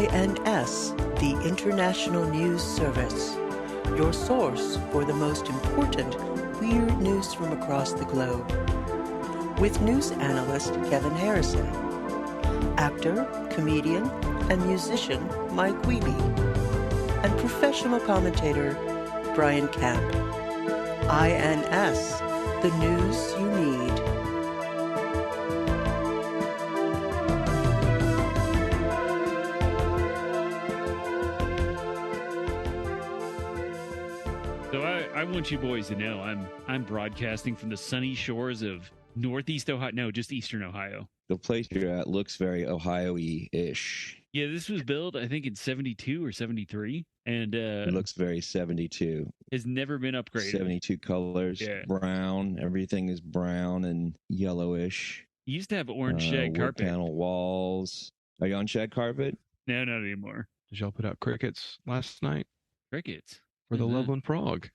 INS, the International News Service, your source for the most important weird news from across the globe. With news analyst Kevin Harrison, actor, comedian, and musician Mike Wiebe, and professional commentator Brian Camp. INS, the news you need. So I want you boys to know I'm broadcasting from the sunny shores of Northeast Ohio. No, just Eastern Ohio. The place you're at looks very Ohio-y-ish. Yeah, this was built, I think, in 72 or 73. And It looks very 72. has never been upgraded. 72 colors, Yeah. brown. Everything is brown and yellowish. You used to have orange shag wood carpet. panel walls. Are you on shag carpet? No, not anymore. Did y'all put out crickets last night Crickets. for the Mhm. Loveland Frog?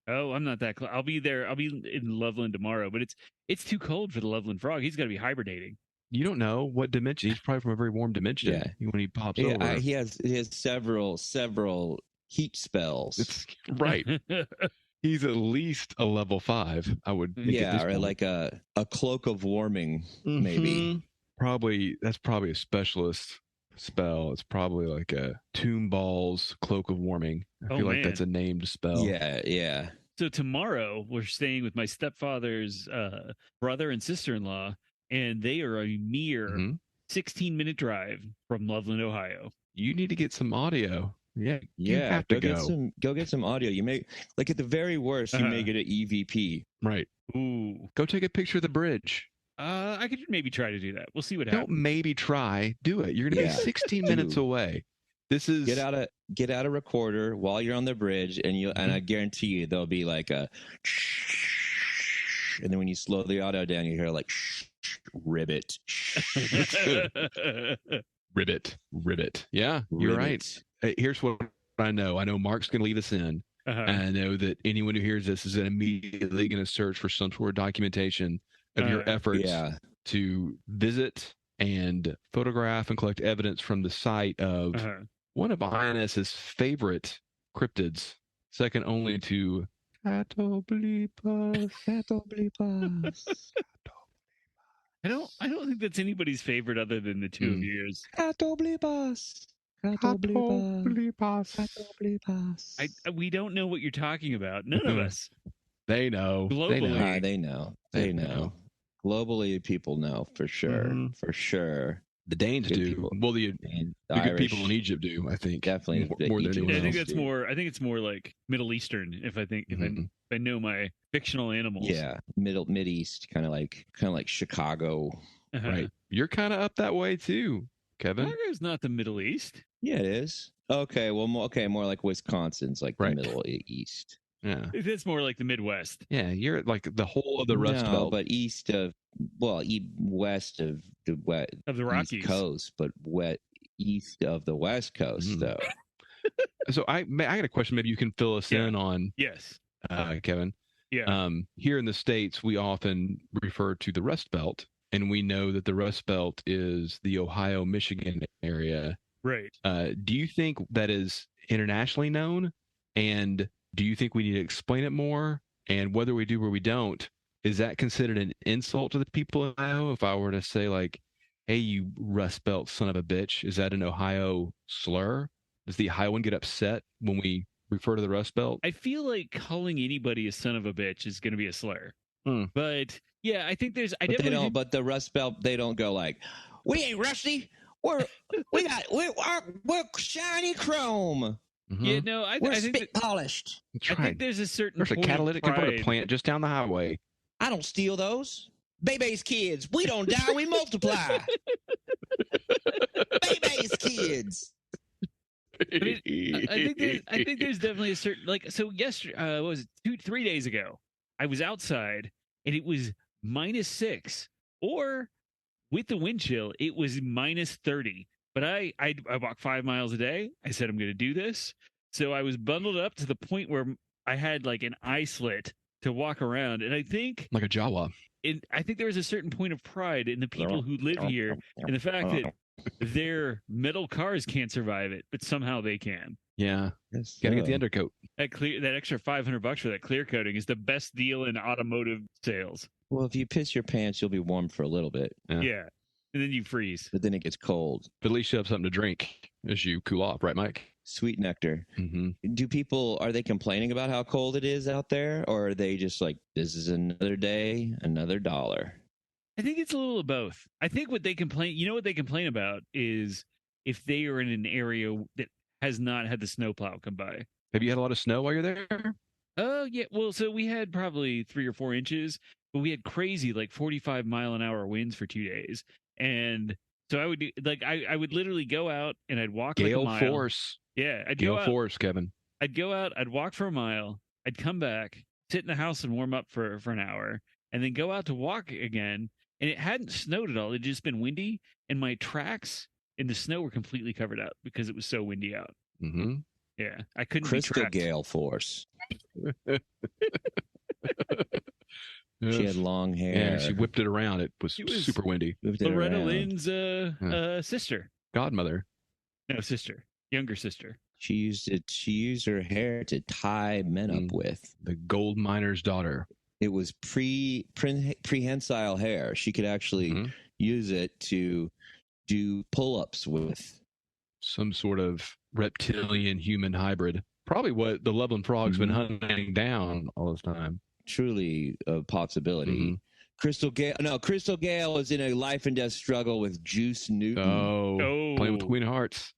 Oh, I'm not that close. I'll be there. I'll be in Loveland tomorrow, but it's too cold for the Loveland frog. He's got to be hibernating. You don't know what dimension. He's probably from a very warm dimension. Yeah. When he pops Yeah, over. he has several heat spells. It's right. He's at least a level 5, I would think. at Yeah, this or point. like a cloak of warming, maybe. Mhm. That's probably a specialist spell. It's probably like a Tomb Ball's Cloak of Warming. I Oh, feel like man. that's a named spell. Yeah. So tomorrow we're staying with my stepfather's brother and sister-in-law, and they are a mere Mhm. 16-minute drive from Loveland, Ohio. You need to get some audio. Yeah, you Yeah, have to go get some audio. You may, like, at the very worst, you may Uh-huh. get an EVP. Right. Ooh. Go take a picture of the bridge. I could maybe try to do that. We'll see what Don't happens. maybe try. Do it. You're going to Yeah. be 16 minutes Do. away. This is Get out a recorder while you're on the bridge, and and I guarantee you there'll be like a, and then when you slow the audio down, you hear like ribbit. ribbit. Yeah, you're right. Here's what I know. I know Mark's going to leave us in. Uh-huh. And I know that anyone who hears this is immediately going to search for some sort of documentation of your efforts Yeah. to visit and photograph and collect evidence from the site of Uh-huh. one of INS's favorite cryptids, second only to Catoblepas. I don't think that's anybody's favorite other than the two of yours. We don't know what you're talking about. None of us. They know. Globally. They know. They know. Globally, people know for sure. Mhm. For sure. The Danes Good do. people. Well, the And good people in Egypt do, I think. Definitely the more than Egypt anyone I think else. that's more. I think it's more like Middle Eastern. If I know my fictional animals. Yeah, mid east, kind of like Chicago. Uh-huh. Right. You're kind of up that way too, Kevin. Chicago's not the Middle East. Yeah, it is. Okay, well, more like Wisconsin's, like Right. the Middle East. Yeah. It's more like the Midwest. Yeah. You're like the whole of the Rust No, Belt. but west of the Of the Rockies. East Coast, but east of the West Coast, Mhm. though. So I got a question. Maybe you can fill us Yeah. in on, Yes. Kevin. Yeah. Here in the States, we often refer to the Rust Belt, and we know that the Rust Belt is the Ohio, Michigan area. Right. Do you think that is internationally known? And do you think we need to explain it more? And whether we do or we don't, is that considered an insult to the people of Ohio? If I were to say, like, hey, you Rust Belt son of a bitch, is that an Ohio slur? Does the Ohioan get upset when we refer to the Rust Belt? I feel like calling anybody a son of a bitch is going to be a slur. Hmm. But yeah, I think there's. But they don't. But the Rust Belt, they don't go like, we ain't rusty. We're shiny chrome. Mhm. Yeah, no, I We're think spit polished. That's I right. think there's a certain There's a point of catalytic converter pride. plant just down the highway. I don't steal those. Bebe's kids. We don't die. We multiply. Bebe's kids. I think there's definitely a certain so yesterday what was it 3 days ago I was outside and it was -6 or with the wind chill it was -30, but I walk 5 miles a day. I said I'm going to do this, so I was bundled up to the point where I had like an eye slit to walk around, and I think like a Jawa. I think there was a certain point of pride in the people who live here and the fact that Their metal cars can't survive it, but somehow they can. Yeah. Yes, Got to get the so. undercoat. That extra $500 for that clear coating is the best deal in automotive sales. Well, if you piss your pants, you'll be warm for a little bit, Yeah. And then you freeze. but then it gets cold. But at least you have something to drink as you cool off, right, Mike? Sweet nectar. Mm-hmm. Are they complaining about how cold it is out there? Or are they just like, this is another day, another dollar? I think it's a little of both. I think what they complain about is if they are in an area that has not had the snowplow come by. Have you had a lot of snow while you're there? Oh, yeah. Well, so we had probably 3 or 4 inches, but we had crazy 45-mile-an-hour winds for 2 days. And so I would literally go out and I'd walk Gale a mile. force. Yeah. Gale force, Kevin. I'd go out, I'd walk for a mile, I'd come back, sit in the house and warm up for an hour, and then go out to walk again. And it hadn't snowed at all. It had just been windy. And my tracks in the snow were completely covered up because it was so windy out. Mm-hmm. Yeah. I couldn't Crystal be tracked. Gale Force. Yes. She had long hair. Yeah, she whipped it around. It was super windy. Whipped it Loretta around. Lynn's sister. Godmother. No, sister. Younger sister. She used her hair to tie men up with. The gold miner's daughter. It was prehensile hair. She could actually use it to do pull-ups with. Some sort of reptilian human hybrid. Probably what the Loveland Frog's been hunting down all this time. Truly a possibility. Crystal Gale was in a life and death struggle with Juice Newton. Oh. Playing with the Queen of Hearts.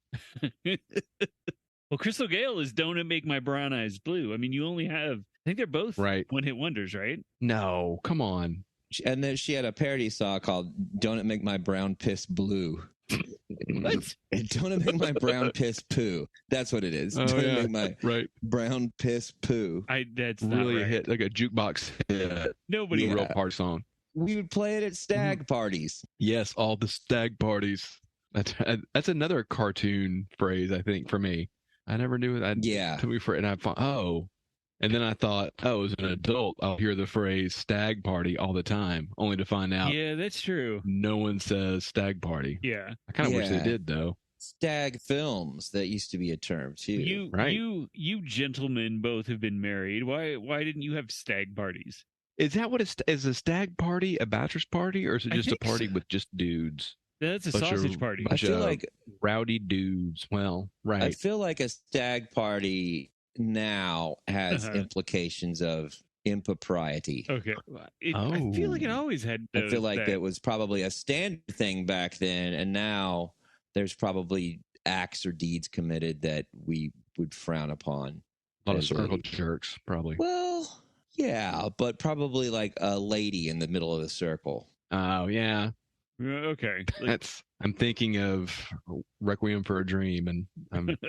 Well, Crystal Gale is Don't It Make My Brown Eyes Blue. I mean, you only have, I think they're both one-hit wonders, right? No, come on. And then she had a parody song called Don't It Make My Brown Piss Blue. What? Don't it make my brown piss poo? That's what it is. Don't it make my brown piss poo? That's really not right. a hit, like a jukebox hit. Nobody real party song. We would play it at stag parties. Yes, all the stag parties. That's another cartoon phrase, I think, for me. I never knew it. And then I thought, as an adult, I'll hear the phrase stag party all the time, only to find out. Yeah, that's true. No one says stag party. Yeah. I kind of wish they did, though. Stag films, that used to be a term, too. You gentlemen both have been married. Why didn't you have stag parties? Is that what is a stag party, a bachelor's party, or is it just a party with just dudes? That's a sausage party. I feel like rowdy dudes. Well, right. I feel like a stag party now has implications of impropriety. Okay. I feel like it always had those. I feel like that was probably a standard thing back then, and now there's probably acts or deeds committed that we would frown upon. A lot of circle jerks, probably. Well, yeah, but probably like a lady in the middle of the circle. Oh, yeah. Okay. I'm thinking of Requiem for a Dream, and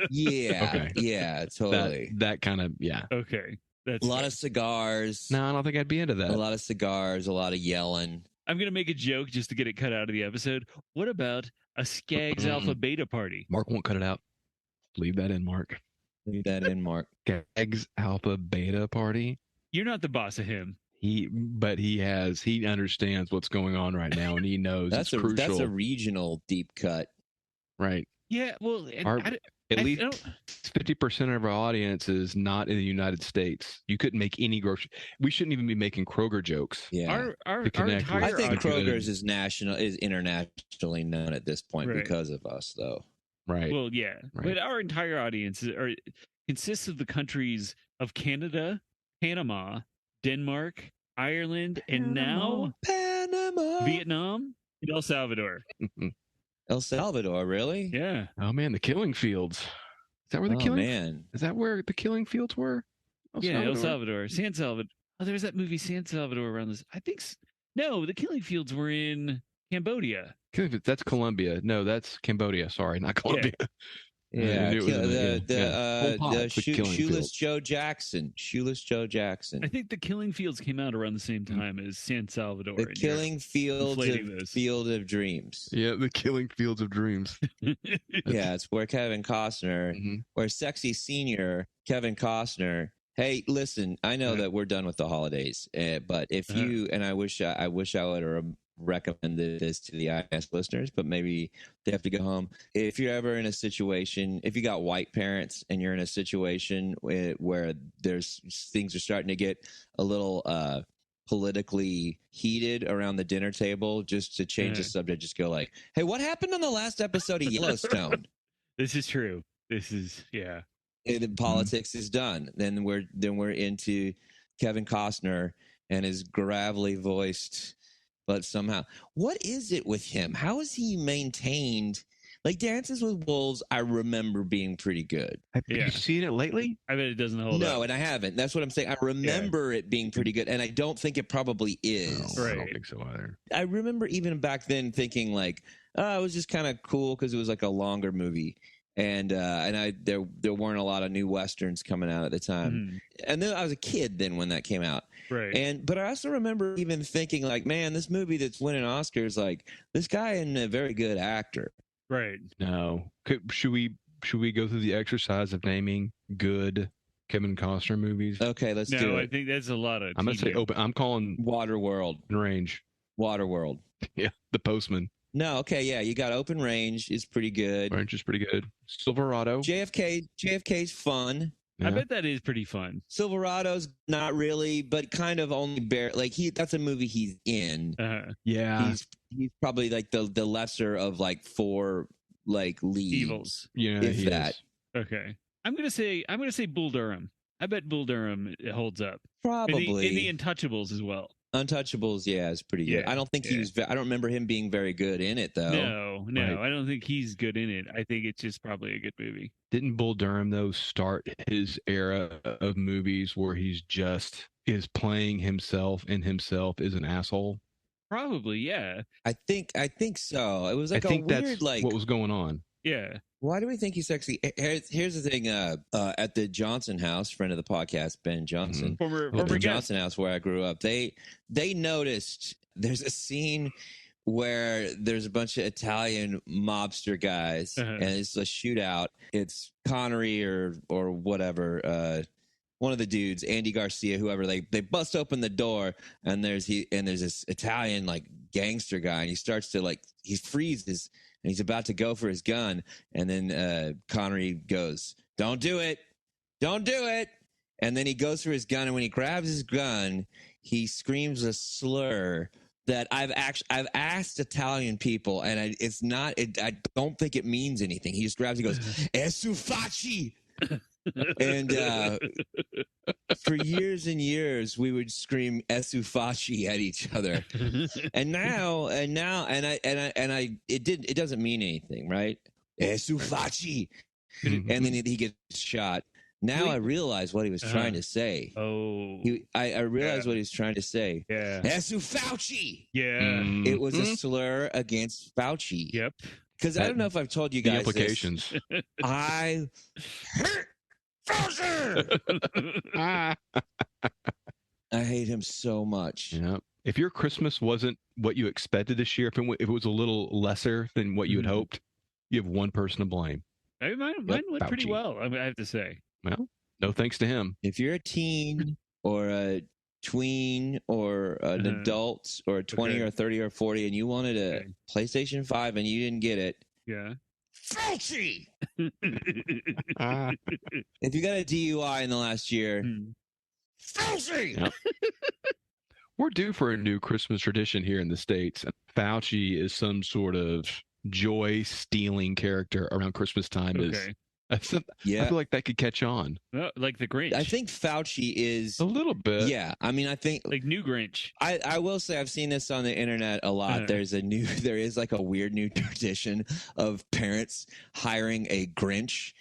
yeah, totally. That kind of Okay, that's a lot of cigars. No, I don't think I'd be into that. A lot of cigars, a lot of yelling. I'm gonna make a joke just to get it cut out of the episode. What about a Skaggs Alpha Beta party? Mark won't cut it out. Leave that in, Mark. Leave that in, Mark. Skaggs Alpha Beta party. You're not the boss of him. He understands what's going on right now, and he knows it's crucial. That's a regional deep cut, right? Yeah, well, at least 50% of our audience is not in the United States. You couldn't make any grocery. We shouldn't even be making Kroger jokes. Yeah, our I think Kroger's is internationally known at this point because of us, though. Right. Well, yeah, but our entire audience consists of the countries of Canada, Panama, Denmark, Ireland, and now Panama, Vietnam, and El Salvador. El Salvador, really? Yeah. Oh man, the Killing Fields. Is that where the Is that where the Killing Fields were? El Salvador, San Salvador. Oh, there was that movie San Salvador around this. I think no, the Killing Fields were in Cambodia. That's Colombia. No, that's Cambodia. Sorry, not Colombia. Yeah, Shoeless Joe Jackson. I think the Killing Fields came out around the same time as San Salvador. The Killing Field of Dreams. Yeah, the Killing Fields of Dreams. Yeah, it's where Kevin Costner, where sexy senior Kevin Costner. Hey, listen, I know that we're done with the holidays, but if you and I wish I would have recommend this to the IS listeners, but maybe they have to go home. If you're ever in a situation, if you got white parents and you're in a situation where there's things are starting to get a little politically heated around the dinner table, just to change the subject, just go like, hey, what happened on the last episode of Yellowstone? This is true. This is, yeah. The politics is done. Then we're into Kevin Costner and his gravelly voiced, but somehow, what is it with him? How is he maintained? Like Dances with Wolves, I remember being pretty good. Have you seen it lately? I bet it doesn't hold up. No, and I haven't. That's what I'm saying. I remember it being pretty good, and I don't think it probably is. No, I don't think so either. I remember even back then thinking like, oh, it was just kind of cool because it was like a longer movie. And there weren't a lot of new westerns coming out at the time, and then I was a kid then when that came out, right? But I also remember even thinking like, man, this movie that's winning Oscars, like this guy isn't a very good actor, right? No, should we go through the exercise of naming good Kevin Costner movies? Okay, let's do it. I think that's a lot of. I'm gonna say open. I'm calling Waterworld. Range. Waterworld. Yeah, The Postman. No, okay, yeah, you got Open Range is pretty good. Range is pretty good. Silverado. JFK's fun. Yeah. I bet that is pretty fun. Silverado's not really, but kind of only bare. Like that's a movie he's in. Yeah, he's probably like the lesser of like 4 like leads. Evils. Yeah, if that. Is. Okay, I'm gonna say Bull Durham. I bet Bull Durham holds up. Probably. In the Untouchables as well. Untouchables, yeah, is pretty good. Yeah, I don't think he was. I don't remember him being very good in it, though. No, Right. I don't think he's good in it. I think it's just probably a good movie. Didn't Bull Durham though start his era of movies where he's just is playing himself and himself is an asshole? Probably, yeah. I think so. It was like I think a weird that's like. what was going on. Yeah. Why do we think he's sexy? Here's the thing. At the Johnson house, friend of the podcast, Ben Johnson, Former the guest. Johnson house where I grew up, they noticed there's a scene where there's a bunch of Italian mobster guys and it's a shootout. It's Connery or whatever, one of the dudes, Andy Garcia, whoever. They bust open the door and there's this Italian like gangster guy and he starts to like he freezes. And he's about to go for his gun. And then Connery goes, don't do it. Don't do it. And then he goes for his gun. And when he grabs his gun, he screams a slur that I've asked Italian people. And I don't think it means anything. He just grabs and goes, Esufacci. And for years and years, we would scream "Esufacci" at each other, and it doesn't mean anything, right? Esufacci, and then he gets shot. Now I realize what he was trying to say. Oh, I realized what he was trying to say. Yeah, Esufacci. Yeah, It was a slur against Fauci. Yep. Because I don't know if I've told you The guys implications. this. I hate Fauci. I hate him so much. Yeah. If your Christmas wasn't what you expected this year, if it was a little lesser than what you had hoped, you have one person to blame. Mine went pretty Fauci. well. I have to say. Well, no thanks to him. If you're a teen or a tween or an adult or 20 or 30 or 40 and you wanted a PlayStation 5 and you didn't get it, Yeah. Fauci! If you got a DUI in the last year, Fauci! Yep. We're due for a new Christmas tradition here in the States. Fauci is some sort of joy-stealing character around Christmas time. Okay. I feel like that could catch on. Like the Grinch. I think Fauci is A little bit. Yeah, I mean, I think like new Grinch. I will say I've seen this on the internet a lot. There is like a weird new tradition of parents hiring a Grinch,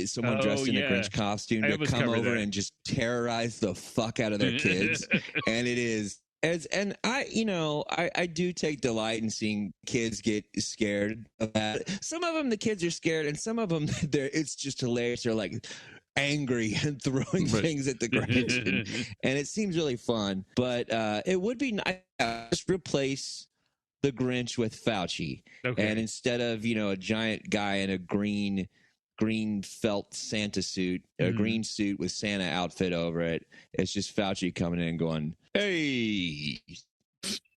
someone dressed in a Grinch costume to come over and just terrorize the fuck out of their kids. And it is. And I do take delight in seeing kids get scared of that. Some of them, the kids are scared, and some of them, it's just hilarious. They're like angry and throwing things at the Grinch, and it seems really fun. But it would be nice to just replace the Grinch with Fauci, and instead of a giant guy in a green felt Santa suit, a green suit with Santa outfit over it, it's just Fauci coming in and going, "Hey,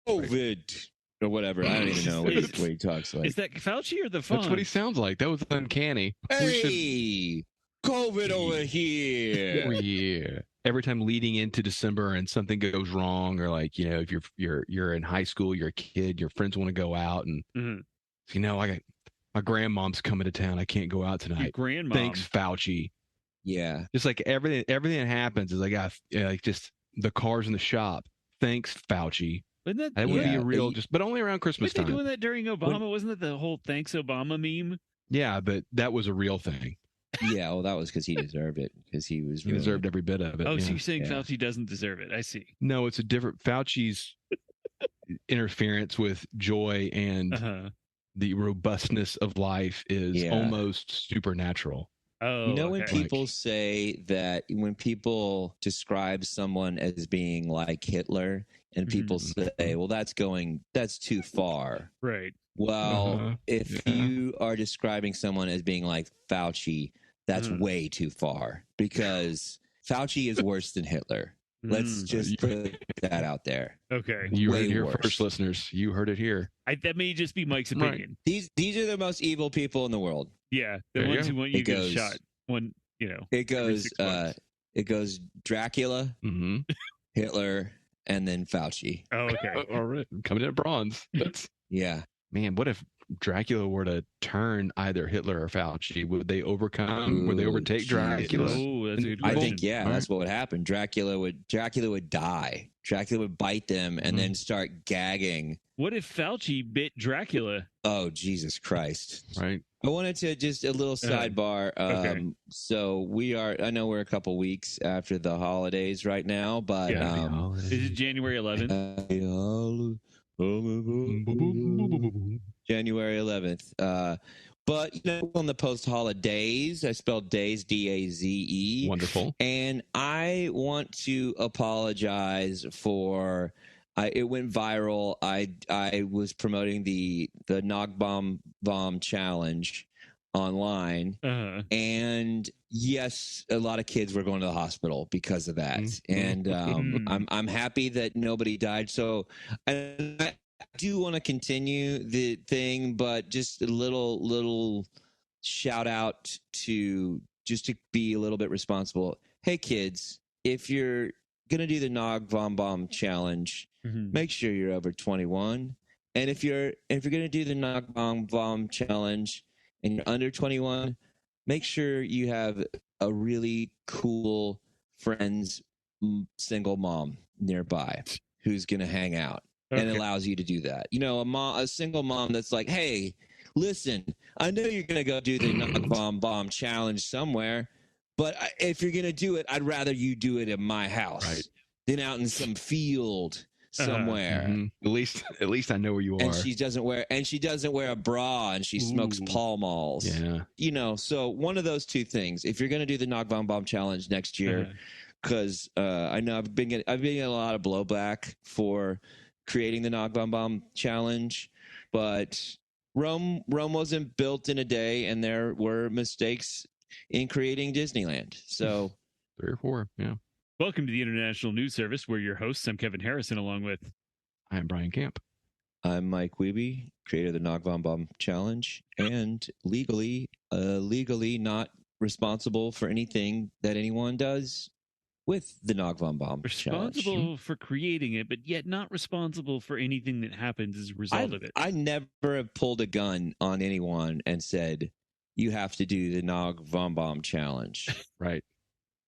COVID, or whatever. I don't even know what he talks like. Is that Fauci or the phone? That's what he sounds like. That was uncanny. Hey, COVID over here. Oh, yeah. Every time leading into December and something goes wrong, or like, you know, if you're in high school, you're a kid, your friends want to go out, and you know, I got my grandmom's coming to town. I can't go out tonight. Your grandmom. Thanks, Fauci. Yeah. Just like everything that happens is like, like just the cars in the shop. Thanks, Fauci. Wouldn't That would be a real, but only around Christmas time. time. Doing that during Obama? Wasn't that the whole "Thanks Obama" meme? Yeah, but that was a real thing. Yeah, well, that was because he deserved it. Because he deserved every bit of it. Oh, so you're saying Fauci doesn't deserve it? I see. No, it's a different Fauci's interference with joy and the robustness of life is almost supernatural. Oh, you know, when people say that, when people describe someone as being like Hitler, and people say, well, that's too far. Right. Well, if you are describing someone as being like Fauci, that's way too far, because Fauci is worse than Hitler. Let's just put that out there. Okay. You heard it here first, listeners. You heard it here. That may just be Mike's opinion. Right. These are the most evil people in the world. Yeah, the ones who want you to get shot. When, you know, it goes Dracula, Hitler, and then Fauci. Oh, okay. All right. Coming in at bronze. Yeah. Man, what if Dracula were to turn either Hitler or Fauci? Would they overcome? Would they overtake Dracula? Oh, that's a good I question. think that's what would happen. Dracula would die. Dracula would bite them and then start gagging. What if Fauci bit Dracula? Oh, Jesus Christ! Right. I wanted to just a little sidebar. Okay. So I know we're a couple weeks after the holidays right now, but is it January 11th? January 11th. But, you know, on the post-holidays, I spelled days, D-A-Z-E. Wonderful. And I want to apologize for, it went viral. I was promoting the Nog Bomb Challenge online. And yes, a lot of kids were going to the hospital because of that. And I'm happy that nobody died. So I do want to continue the thing, but just a little shout out to be a little bit responsible. Hey kids, if you're gonna do the Nog Bomb Challenge, make sure you're over 21. And if you're gonna do the Nog Bomb Challenge and you're under 21, make sure you have a really cool friend's single mom nearby who's gonna hang out. And allows you to do that. You know, a single mom that's like, hey, listen, I know you're going to go do the Nog Bomb Challenge somewhere, but if you're going to do it, I'd rather you do it in my house than out in some field somewhere. At least I know where you are. And she doesn't wear a bra, and she smokes Pall Malls. Yeah. You know, so one of those two things. If you're going to do the Nog Bomb Challenge next year, because I know I've been getting a lot of blowback for creating the Nog Bomb Challenge, but Rome wasn't built in a day, and there were mistakes in creating Disneyland. So 3 or 4, yeah. Welcome to the International News Service. We're your hosts. I'm Kevin Harrison, along with I'm Brian Camp. I'm Mike Wiebe, creator of the Nog Bomb Challenge, and legally not responsible for anything that anyone does with the Nog Bomb responsible Challenge. For creating it, but yet not responsible for anything that happens as a result of it. I never have pulled a gun on anyone and said, you have to do the Nog Bomb Challenge. Right.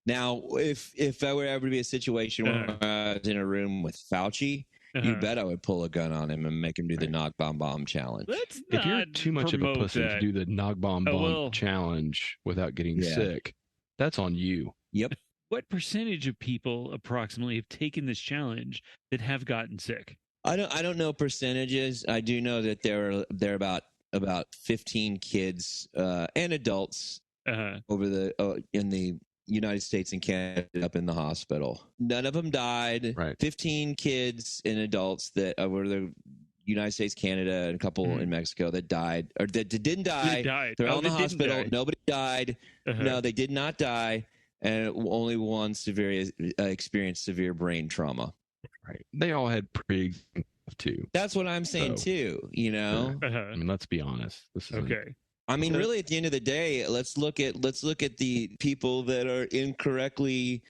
Now, if there were ever to be a situation where I was in a room with Fauci, you bet I would pull a gun on him and make him do the Nog Bomb Challenge. If you're too much of a pussy to do the Nog Bomb Challenge without getting sick, that's on you. Yep. What percentage of people approximately have taken this challenge that have gotten sick? I don't know percentages. I do know that there are about 15 kids and adults over in the United States and Canada up in the hospital. None of them died. Right. 15 kids and adults that were the United States, Canada, and a couple in Mexico that died or that didn't die. They're all in the hospital. Nobody died. No, they did not die. And only one experienced severe brain trauma. Right. They all had to. That's what I'm saying too. I mean, let's be honest. This is Okay. I mean, really, at the end of the day, let's look at the people that are incorrectly,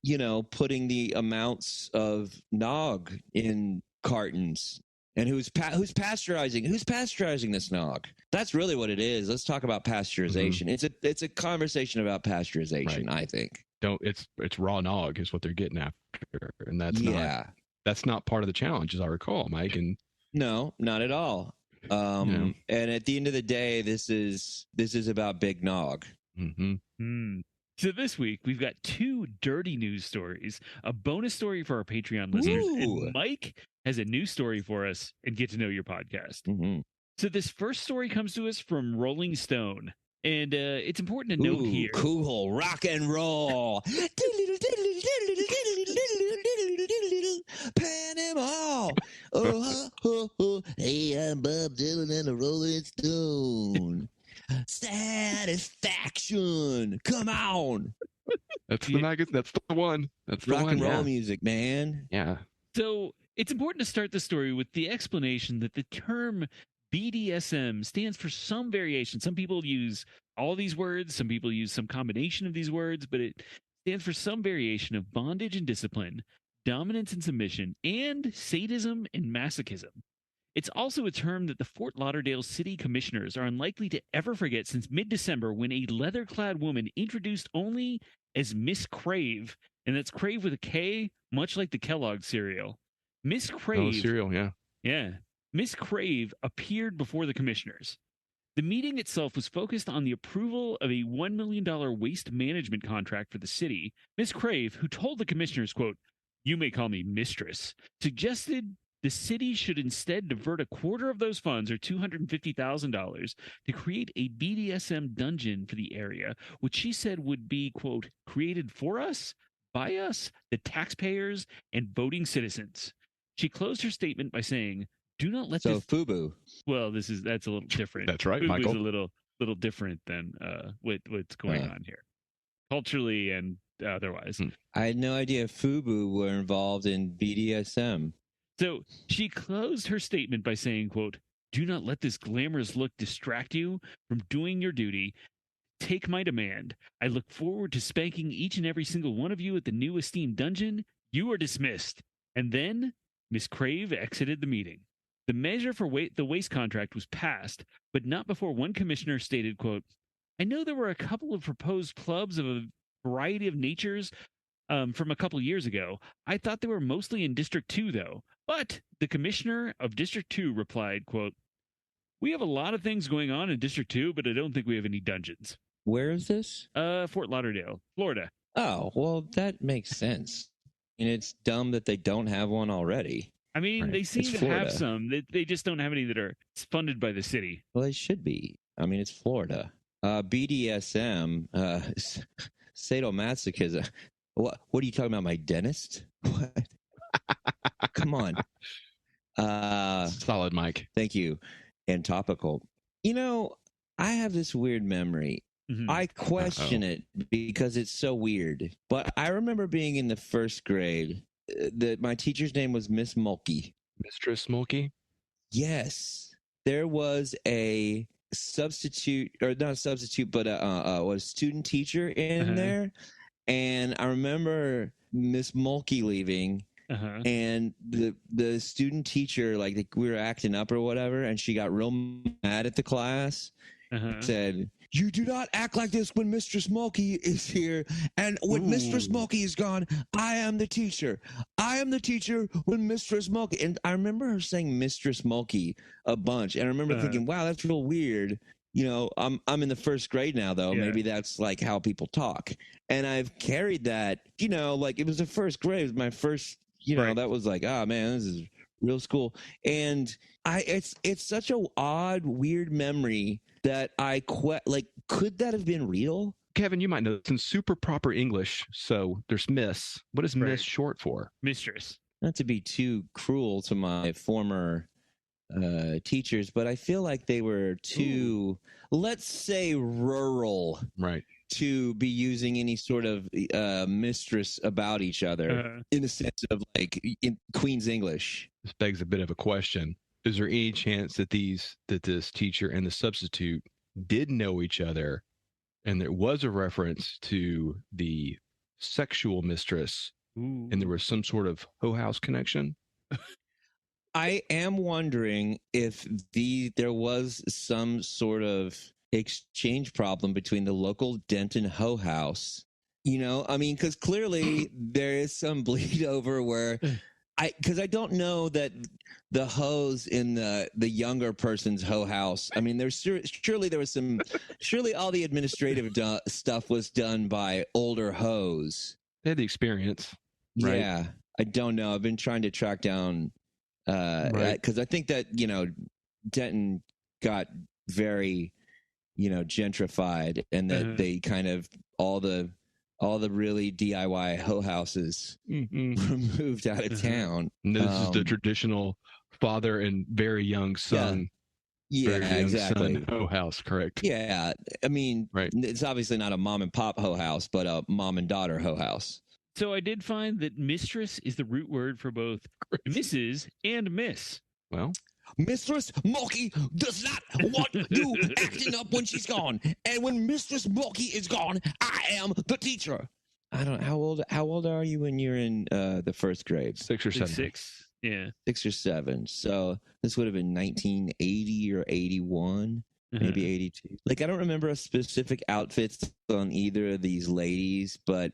putting the amounts of nog in cartons, and who's pasteurizing this nog. That's really what it is. Let's talk about pasteurization. It's a conversation about pasteurization. Right. I think. It's raw nog is what they're getting after, and that's not part of the challenge, as I recall, Mike. And no, not at all. And at the end of the day, this is about Big Nog. So this week we've got 2 dirty news stories, a bonus story for our Patreon listeners, and Mike has a new story for us and Get to Know Your podcast. So this first story comes to us from Rolling Stone, and it's important to note here. Cool rock and roll. Panama. Hey, I'm Bob Dylan and the Rolling Stone. Satisfaction. Come on. That's the magazine. That's the one. That's the rock one. And roll music, man. Yeah. So it's important to start the story with the explanation that the term BDSM stands for some variation. Some people use all these words. Some people use some combination of these words, but it stands for some variation of bondage and discipline, dominance and submission, and sadism and masochism. It's also a term that the Fort Lauderdale City Commissioners are unlikely to ever forget since mid-December, when a leather-clad woman introduced only as Miss Crave, and that's Crave with a K, much like the Kellogg cereal. Miss Crave... cereal, yeah. Yeah. Miss Crave appeared before the commissioners. The meeting itself was focused on the approval of a $1 million waste management contract for the city. Miss Crave, who told the commissioners, quote, "You may call me mistress," suggested the city should instead divert a quarter of those funds, or $250,000, to create a BDSM dungeon for the area, which she said would be, quote, "created for us, by us, the taxpayers, and voting citizens." She closed her statement by saying, "Do not let this..." FUBU. Well, that's a little different. That's right, FUBU Michael. is a little different than what's going on here, culturally and otherwise. I had no idea FUBU were involved in BDSM. So she closed her statement by saying, quote, "Do not let this glamorous look distract you from doing your duty. Take my demand. I look forward to spanking each and every single one of you at the new esteemed dungeon. You are dismissed." And then Miss Crave exited the meeting. The measure for the waste contract was passed, but not before one commissioner stated, quote, "I know there were a couple of proposed clubs of a variety of natures from a couple years ago. I thought they were mostly in District 2, though." But the commissioner of District 2 replied, quote, "We have a lot of things going on in District 2, but I don't think we have any dungeons." Where is this? Fort Lauderdale, Florida. Oh, well, that makes sense. And it's dumb that they don't have one already. I mean, Right. they seem It's to Florida. have some. They just don't have any that are funded by the city. Well, they should be. I mean, it's Florida. BDSM, sadomasochism. What are you talking about? My dentist? What? Come on. Solid, Mike. Thank you. And topical. I have this weird memory. Mhm. I question it because it's so weird. But I remember being in the first grade. My teacher's name was Miss Mulkey. Mistress Smokey? Yes. There was a substitute, or not a substitute, but a student teacher in there. And I remember Miss Mulkey leaving. And the student teacher, like we were acting up or whatever, and she got real mad at the class. Said, "You do not act like this when Mistress Mulkey is here, and when Mistress Mulkey is gone, I am the teacher. I am the teacher when Mistress Mulkey." And I remember her saying Mistress Mulkey a bunch, and I remember thinking, "Wow, that's real weird." I'm in the first grade now, though. Yeah. Maybe that's like how people talk, and I've carried that. Like it was the first grade. It was my first. Right. That was like, oh man, this is real school. And it's such a odd, weird memory that could that have been real? Kevin, you might know it's in super proper English. So there's Miss. What is Miss short for? Mistress. Not to be too cruel to my former teachers, but I feel like they were too, let's say, rural. Right. to be using any sort of mistress about each other in the sense of like in Queen's English. This begs a bit of a question. Is there any chance that this teacher and the substitute did know each other, and there was a reference to the sexual mistress, and there was some sort of hoe house connection? I am wondering if there was some sort of exchange problem between the local Denton hoe house. You know, I mean, because clearly there is some bleed over where because I don't know that the hoes in the younger person's hoe house. I mean, there's surely there was some. Surely all the administrative stuff was done by older hoes. They had the experience, right? Yeah, I don't know. I've been trying to track down because I think that Denton got very gentrified, and that they kind of all the really DIY hoe houses were moved out of town. And this is the traditional father and very young son. Yeah, exactly. Son hoe house, correct? Yeah, I mean, it's obviously not a mom and pop hoe house, but a mom and daughter hoe house. So I did find that mistress is the root word for both Mrs. and Miss. Well, Mistress Milky does not want you acting up when she's gone. And when Mistress Milky is gone, I am the teacher. I don't know. How old are you when you're in the first grade? 6 or 7. 6. Yeah. 6 or 7. So this would have been 1980 or 81, maybe 82. Like, I don't remember specific outfits on either of these ladies, but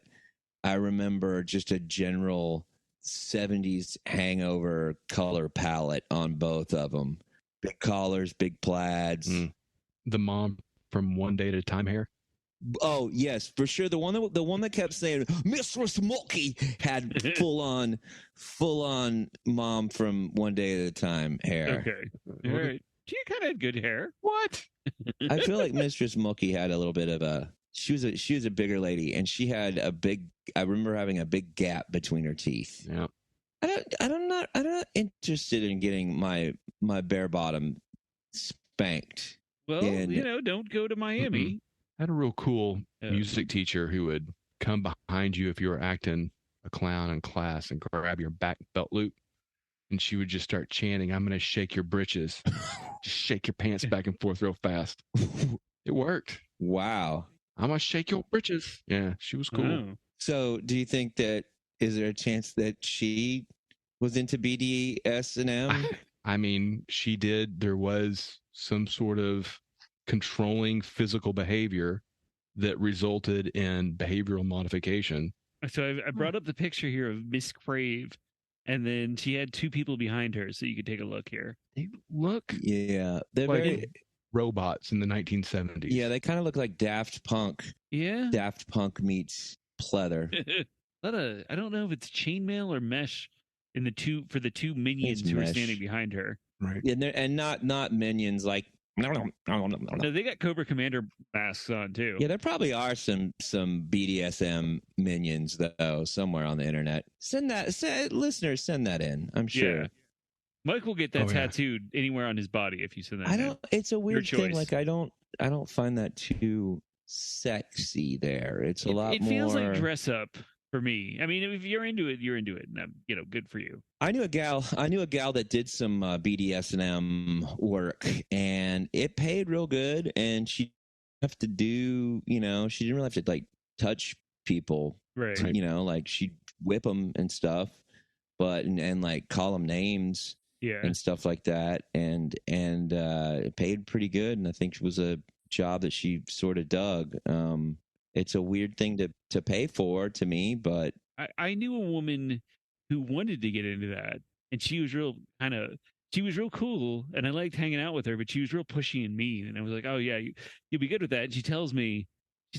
I remember just a general 70s hangover color palette on both of them. Big collars, big plaids. The mom from One Day at a Time hair. Oh yes, for sure. The one that kept saying Mistress Milky had full on mom from One Day at a Time hair. Okay, all right. She kind of had good hair. What? I feel like Mistress Milky had a little bit of a. She was a bigger lady, and she had a big. I remember having a big gap between her teeth. Yeah. I'm not interested in getting my bare bottom spanked. Well, don't go to Miami. I had a real cool music teacher who would come behind you if you were acting a clown in class and grab your back belt loop, and she would just start chanting, "I'm going to shake your britches." Just shake your pants back and forth real fast. It worked. Wow. I'm going to shake your britches. Yeah, she was cool. Oh. So do you think that, is there a chance that she was into BDSM? I mean, she did. There was some sort of controlling physical behavior that resulted in behavioral modification. So I brought up the picture here of Miss Crave, and then she had 2 people behind her, so you could take a look here. They look they're like very robots in the 1970s. Yeah, they kind of look like Daft Punk. Yeah. Daft Punk meets pleather. I don't know if it's chainmail or mesh in for the 2 minions who are standing behind her. Right. And not minions like. No, they got Cobra Commander masks on too. Yeah, there probably are some BDSM minions though somewhere on the internet. Listeners, send that in. I'm sure. Yeah. Mike will get that tattooed anywhere on his body if you send that. It's a weird thing. Like I don't find that too sexy. There, it's a lot more. It feels like dress up for me. I mean, if you're into it, you're into it, and good for you. I knew a gal that did some BDSM work, and it paid real good. And she didn't have to do, she didn't really have to like touch people, right? Like she'd whip them and stuff, but and like call them names. Yeah. And stuff like that, and it paid pretty good, and I think it was a job that she sort of dug. It's a weird thing to pay for to me, but I knew a woman who wanted to get into that, and she was real cool, and I liked hanging out with her, but she was real pushy and mean, and I was like, oh yeah, you'll be good with that. And she tells me,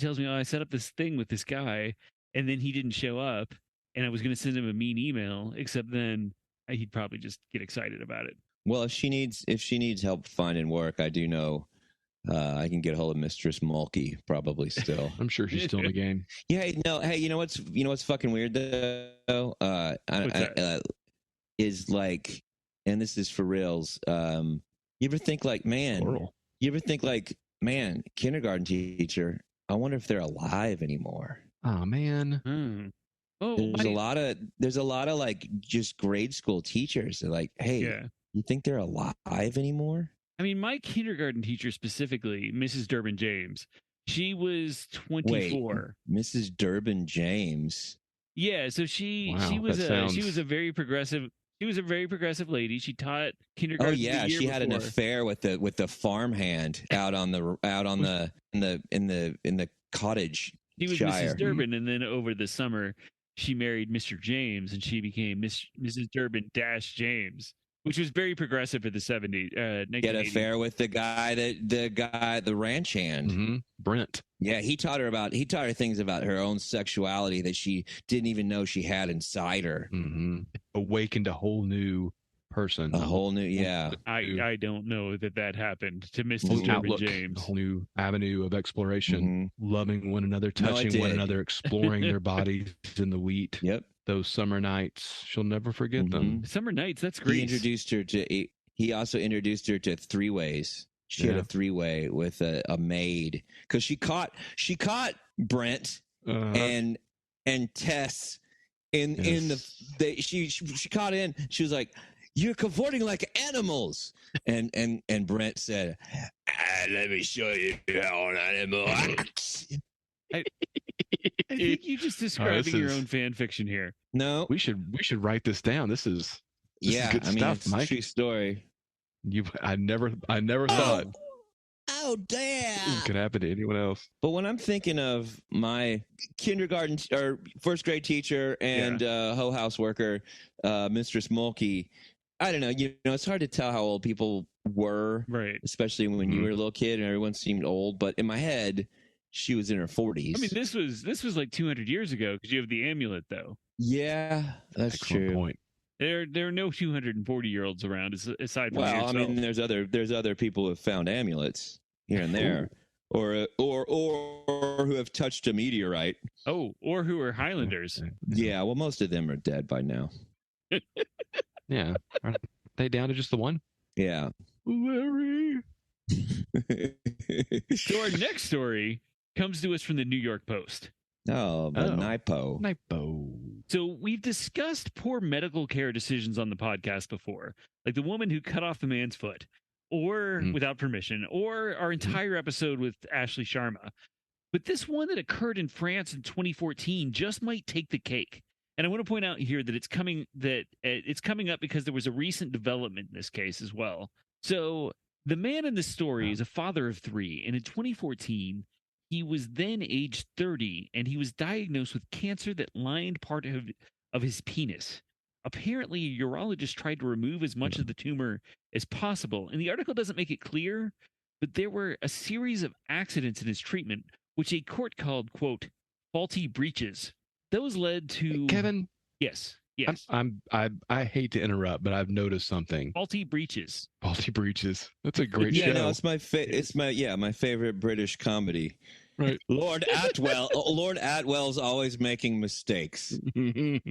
oh, I set up this thing with this guy, and then he didn't show up, and I was going to send him a mean email, except then he'd probably just get excited about it. Well, if she needs help finding work, I do know I can get a hold of Mistress Mulkey probably still. I'm sure she's still in the game. Yeah, no. Hey, you know what's fucking weird though? Is like, and this is for reals. You ever think like, man, kindergarten teacher, I wonder if they're alive anymore. Oh man. Oh, There's a lot of like just grade school teachers. They're like, hey, yeah. you think they're alive anymore? I mean, my kindergarten teacher specifically, Mrs. Durbin James, she was 24. Wait, Mrs. Durbin James. Yeah, so she Wow, was that she was a very progressive lady. She taught kindergarten. Oh yeah, the year she had an before. affair with the farmhand out on the in the cottage. She was Shire. Mrs. Durbin, and then over the summer, she married Mr. James, and she became Mrs. Durbin James, which was very progressive for the 70s. He had an affair with the ranch hand. Mm-hmm. Brent. Yeah, he taught her things about her own sexuality that she didn't even know she had inside her. Mm-hmm. Awakened a whole new person. A whole new, yeah. I don't know that happened to Mrs. Whole Durbin outlook, James. a whole new avenue of exploration, loving one another, No, it touching one did. another, exploring their bodies in the wheat. Yep. Those summer nights, she'll never forget them. Summer nights, that's great. He also introduced her to three-ways. She had a three-way with a maid because she caught Brent and Tess she caught in. She was like, "You're cavorting like animals," and Brent said, "Let me show you how an animal acts." I think you just describing your own fan fiction here. No, we should write this down. This is good stuff, it's Mike. a true story. I never thought it could happen to anyone else. But when I'm thinking of my kindergarten or first grade teacher and hoe house worker, Mistress Mulkey, I don't know. It's hard to tell how old people were, right? Especially when you were a little kid and everyone seemed old. But in my head, she was in her 40s. I mean, this was like 200 years ago because you have the amulet, though. Yeah, that's Excellent true. point. There are no 240-year-olds around aside from Well, yourself. I mean, there's other people who have found amulets here and there, or who have touched a meteorite. Oh, or who are Highlanders. Yeah, well, most of them are dead by now. Yeah, are they down to just the one? Yeah. Larry. So our next story comes to us from the New York Post. Oh, but Naipo. So we've discussed poor medical care decisions on the podcast before, like the woman who cut off the man's foot, or without permission, or our entire episode with Ashley Sharma. But this one that occurred in France in 2014 just might take the cake. And I want to point out here that it's coming up because there was a recent development in this case as well. So the man in this story is a father of 3, and in 2014, he was then aged 30, and he was diagnosed with cancer that lined part of his penis. Apparently, a urologist tried to remove as much of the tumor as possible, and the article doesn't make it clear, but there were a series of accidents in his treatment, which a court called, quote, faulty breaches. Those led to... Kevin? Yes. I hate to interrupt, but I've noticed something. Faulty breaches. Faulty breaches. That's a great show. Yeah, no, it's my favorite British comedy. Right. Lord Atwell's always making mistakes. It's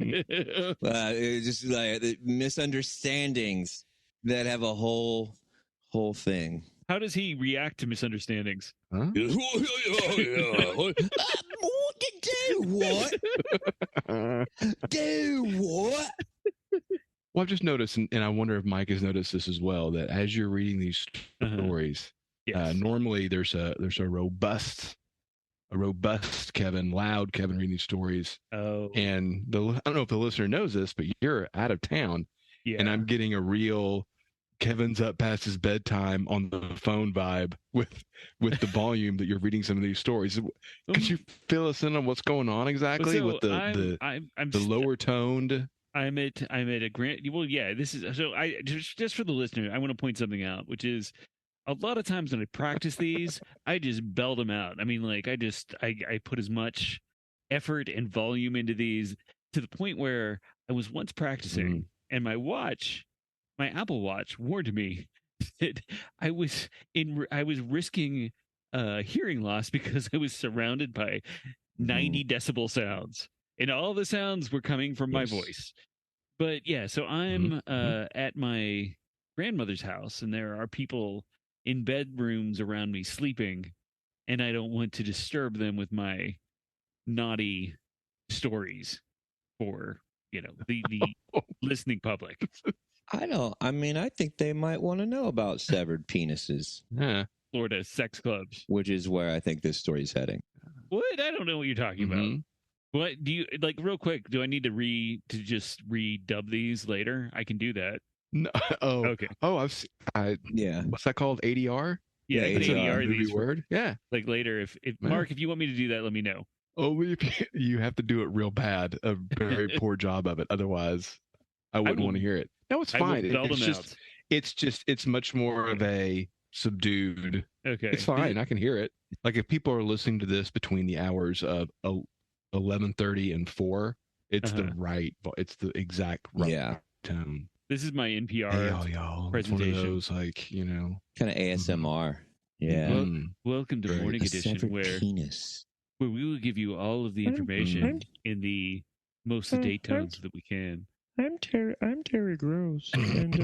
just like the misunderstandings that have a whole thing. How does he react to misunderstandings? Huh? Do what? Do what? Well, I've just noticed, and I wonder if Mike has noticed this as well, that as you're reading these stories, normally there's a robust Kevin, loud Kevin reading these stories. Oh. And I don't know if the listener knows this, but you're out of town, and I'm getting a real Kevin's up past his bedtime on the phone vibe with the volume that you're reading some of these stories. Could you fill us in on what's going on exactly with the lower toned? I'm at a grant. Well, yeah, this is so. I just for the listener, I want to point something out, which is a lot of times when I practice these, I just belt them out. I mean, like I put as much effort and volume into these to the point where I was once practicing, and my Apple Watch warned me that I was risking hearing loss because I was surrounded by 90 decibel sounds, and all the sounds were coming from my voice. But yeah, so I'm at my grandmother's house, and there are people in bedrooms around me sleeping, and I don't want to disturb them with my naughty stories for, the listening public. I think they might want to know about severed penises. Yeah. Florida sex clubs. Which is where I think this story's heading. What? I don't know what you're talking about. What do you real quick? Do I need to just redub these later? I can do that. No. Oh, okay. Oh, yeah. What's that called? ADR? Yeah, ADR. these word. Yeah. Like later, if Mark, if you want me to do that, let me know. Only if you have to do it real bad, a very poor job of it. Otherwise, I wouldn't want to hear it. No, it's fine. It's much more of a subdued. Okay, it's fine. I can hear it. Like if people are listening to this between the hours of 11:30 and 4, it's it's the exact right tone. This is my NPR hey, y'all. presentation. It's one of those, kind of ASMR. Yeah. Welcome to Morning Edition, where we will give you all of the information in the most sedate tones that we can. I'm Teri Gross, and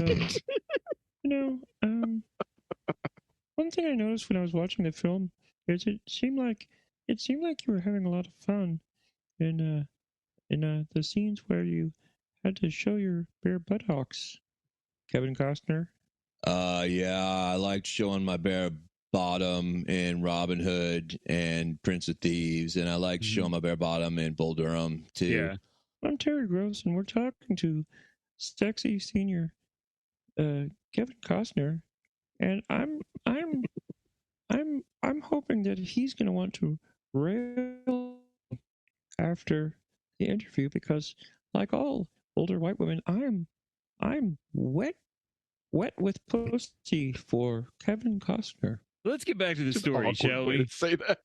one thing I noticed when I was watching the film is it seemed like you were having a lot of fun in the scenes where you had to show your bare buttocks, Kevin Costner. Yeah, I liked showing my bare bottom in Robin Hood and Prince of Thieves, and I liked showing my bare bottom in Bull Durham too. Yeah. I'm Teri Gross, and we're talking to sexy senior Kevin Costner, and I'm hoping that he's going to want to rail after the interview, because like all older white women, I'm wet with pussy for Kevin Costner. Let's get back to the story, shall we? Say that.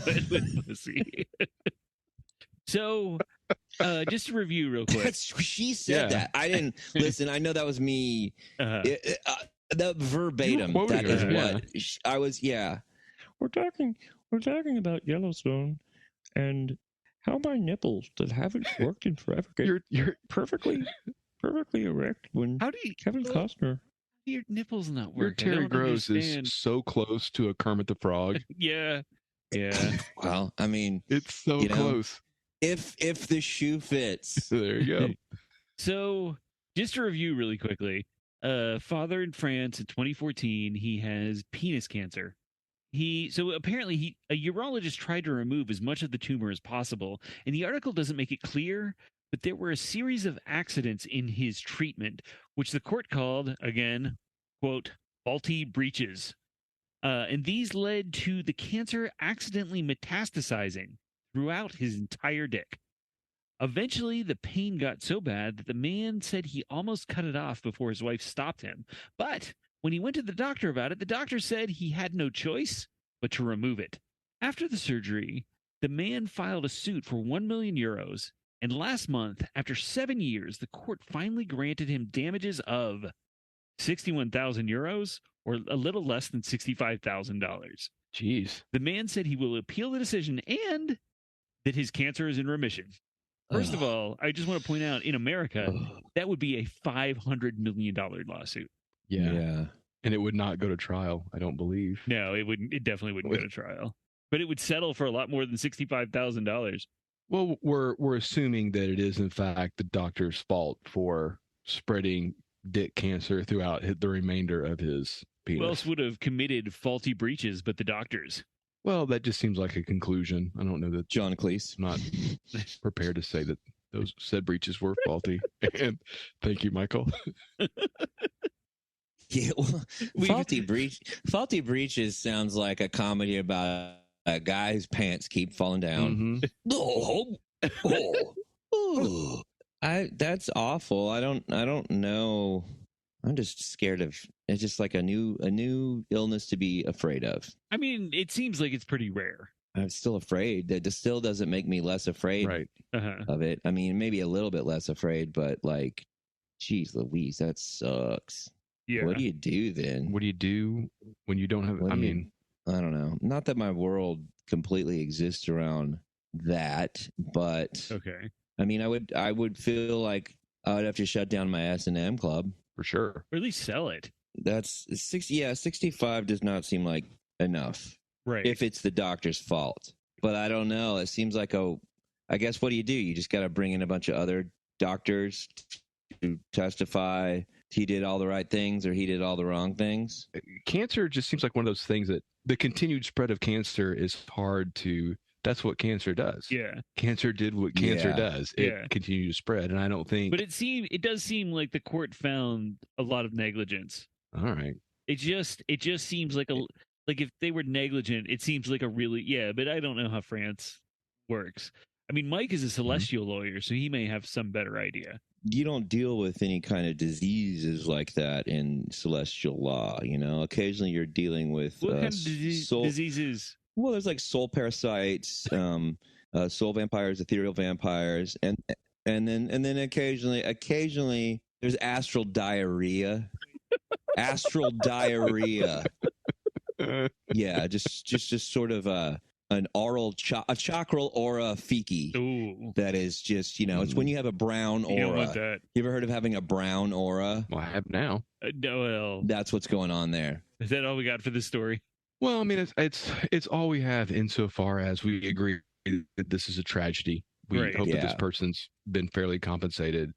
Wet with pussy. So, just to review real quick. She said that. I didn't listen. I know that was me. The verbatim. That is what I was. Yeah. We're talking about Yellowstone and how my nipples that haven't worked in forever get you're perfectly erect when Kevin Costner. Your nipples not work. Your Teri Gross is so close to a Kermit the Frog. Yeah. Well, I mean, it's so close. If the shoe fits. There you go. So, just to review really quickly, father in France in 2014, he has penis cancer. Apparently a urologist tried to remove as much of the tumor as possible, and the article doesn't make it clear, but there were a series of accidents in his treatment, which the court called, again, quote, faulty breaches. And these led to the cancer accidentally metastasizing throughout his entire dick. Eventually, the pain got so bad that the man said he almost cut it off before his wife stopped him. But when he went to the doctor about it, the doctor said he had no choice but to remove it. After the surgery, the man filed a suit for 1 million euros. And last month, after 7 years, the court finally granted him damages of 61,000 euros, or a little less than $65,000. Jeez. The man said he will appeal the decision and that his cancer is in remission. First of all, I just want to point out, in America, that would be a $500 million lawsuit. Yeah. And it would not go to trial, I don't believe. No, it wouldn't. It definitely wouldn't go to trial. But it would settle for a lot more than $65,000. Well, we're assuming that it is, in fact, the doctor's fault for spreading dick cancer throughout the remainder of his penis. Who else would have committed faulty breaches but the doctors? Well, that just seems like a conclusion. I don't know that John Cleese. I'm not prepared to say that those said breaches were faulty. And thank you, Michael. Yeah, well, faulty breaches sounds like a comedy about a guy whose pants keep falling down. That's awful. I don't know. I'm just scared of. It's just like a new illness to be afraid of. I mean, it seems like it's pretty rare. I'm still afraid. That just still doesn't make me less afraid of it. I mean, maybe a little bit less afraid, but like, geez Louise, that sucks. Yeah. What do you do then? What do you do when you don't have? I don't know. Not that my world completely exists around that, but okay. I mean, I would feel like I would have to shut down my S&M club for sure, or at least sell it. That's 65 does not seem like enough. Right. if it's the doctor's fault. But I don't know. It seems like I guess what do? You just got to bring in a bunch of other doctors to testify he did all the right things or he did all the wrong things. Cancer just seems like one of those things that the continued spread of cancer is hard to. That's what cancer does. Yeah. Cancer did what cancer does. It Yeah. continued to spread, and I don't think. But it does seem like the court found a lot of negligence. All right. It just seems like like if they were negligent, it seems like a really but I don't know how France works. I mean, Mike is a celestial lawyer, so he may have some better idea. You don't deal with any kind of diseases like that in celestial law. Occasionally you're dealing with What kind of diseases? Well, there's like soul parasites, soul vampires, ethereal vampires, and then occasionally there's astral diarrhea. Astral diarrhea. Yeah, just sort of an oral a chakral aura fiki. Ooh. That is just it's when you have a brown aura. You don't want that. You ever heard of having a brown aura? Well, I have now. No, well, That's what's going on there. is that all we got for this story? Well, I mean, it's all we have insofar as we agree that this is a tragedy. We Right. hope that this Yeah. person's been fairly compensated.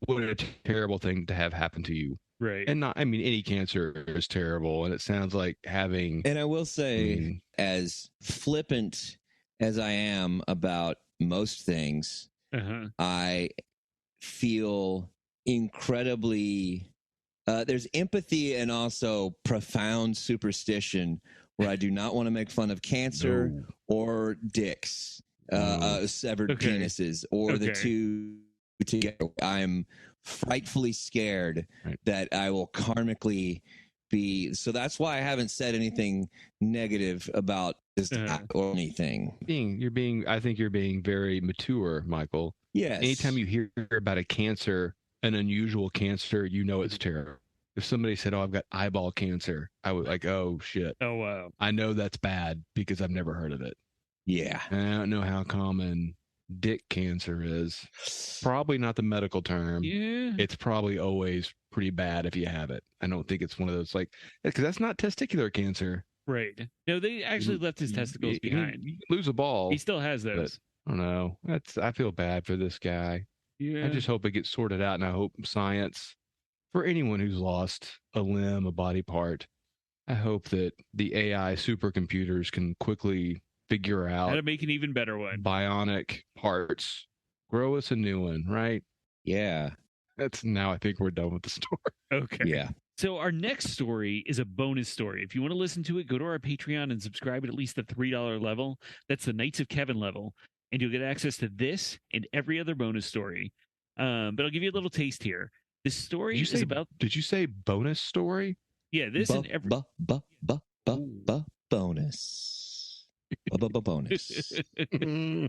What a terrible thing to have happen to you. Right. And any cancer is terrible, and it sounds like having. And I will say, as flippant as I am about most things, I feel incredibly. There's empathy and also profound superstition where I do not want to make fun of cancer or dicks, severed penises, or the two together. I'm frightfully scared that I will karmically be. So that's why I haven't said anything negative about this or anything. I think you're being very mature, Michael. Yes. Anytime you hear about a cancer, an unusual cancer, it's terrible. If somebody said, "Oh, I've got eyeball cancer," I would like, "Oh shit." Oh wow. I know that's bad because I've never heard of it. Yeah. And I don't know how common dick cancer is. Probably not the medical term. Yeah. It's probably always pretty bad if you have it. I don't think it's one of those because that's not testicular cancer. Right. No, they actually left his testicles behind. You lose a ball. He still has those. I don't know. I feel bad for this guy. Yeah. I just hope it gets sorted out, and I hope science, for anyone who's lost a limb, a body part, I hope that the AI supercomputers can quickly figure out how to make an even better one. Bionic parts. Grow us a new one, right? Yeah. Now I think we're done with the story. Okay. Yeah. So our next story is a bonus story. If you want to listen to it, go to our Patreon and subscribe at least the $3 level. That's the Knights of Kevin level. And you'll get access to this and every other bonus story. But I'll give you a little taste here. This story is about... Did you say bonus story? Yeah, this and every... Bonus. Bonus.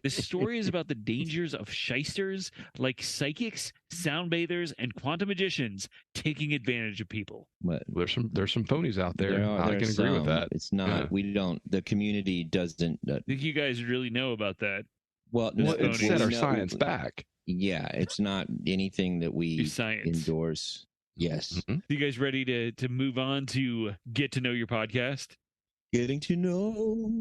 This story is about the dangers of shysters like psychics, sound bathers, and quantum magicians taking advantage of people. What? There's some phonies out there. I can agree with that. It's not. Yeah. The community doesn't. I think you guys really know about that. Well, it set our science back. Yeah, it's not anything that we endorse. Yes. Mm-hmm. You guys ready to move on to get to know your podcast? Getting to know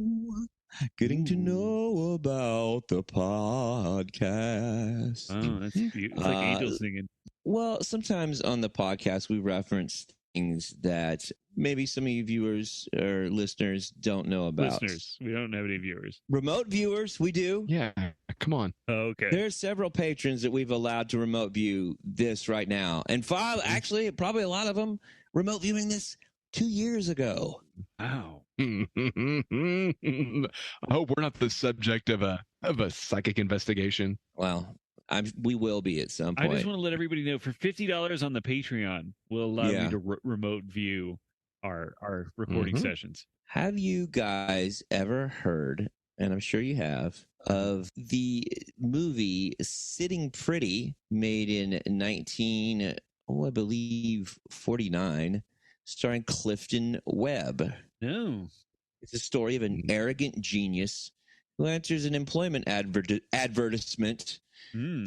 about the podcast. Oh, that's cute. It's like angels singing. Well, sometimes on the podcast we reference things that maybe some of you viewers or listeners don't know about. Listeners, we don't have any viewers. Remote viewers, we do. Yeah, come on. Oh, okay. There are several patrons that we've allowed to remote view this right now. And actually, probably a lot of them remote viewing this 2 years ago. Wow. I hope we're not the subject of a psychic investigation. Well, we will be at some point. I just want to let everybody know for $50 on the Patreon, we'll allow you to remote view our recording sessions. Have you guys ever heard, and I'm sure you have, of the movie Sitting Pretty, made in 1949, starring Clifton Webb? No. It's a story of an arrogant genius who enters an employment advertisement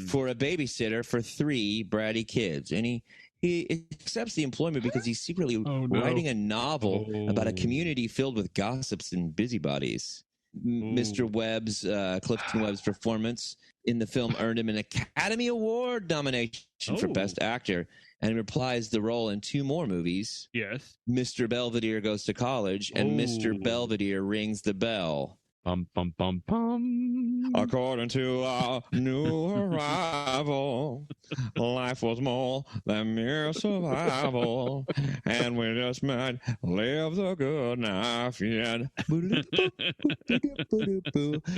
for a babysitter for 3 bratty kids. And he he accepts the employment because he's secretly Oh, no. writing a novel about a Oh. community filled with gossips and busybodies. Mr. Webb's Clifton Webb's performance in the film earned him an Academy Award nomination for Best Actor, and he reprised the role in 2 more movies. Yes. Mr. Belvedere Goes to College and Mr. Belvedere Rings the Bell. Bum, bum, bum, bum. According to our new arrival, life was more than mere survival, and we just might live the good life yet.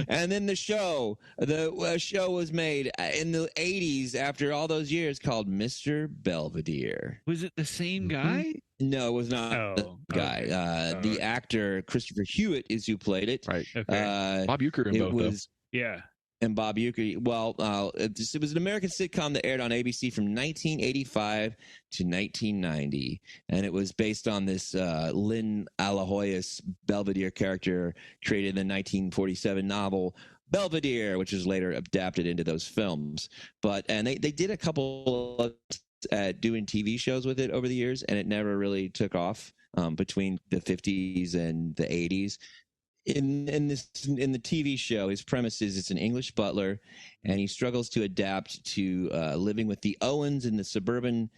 And then the show was made in the 80s after all those years called Mr. Belvedere. Was it the same guy? No, it was not the guy. Okay. The actor Christopher Hewitt is who played it. Right. Okay. Bob Uecker in It both, was Yeah. and Bob Uecker. Well, it was an American sitcom that aired on ABC from 1985 to 1990, and it was based on this Lynn Alahoyas Belvedere character created in the 1947 novel Belvedere, which was later adapted into those films. And they did a couple of doing TV shows with it over the years, and it never really took off between the 50s and the 80s. In the TV show, his premise is it's an English butler, and he struggles to adapt to living with the Owens in the suburban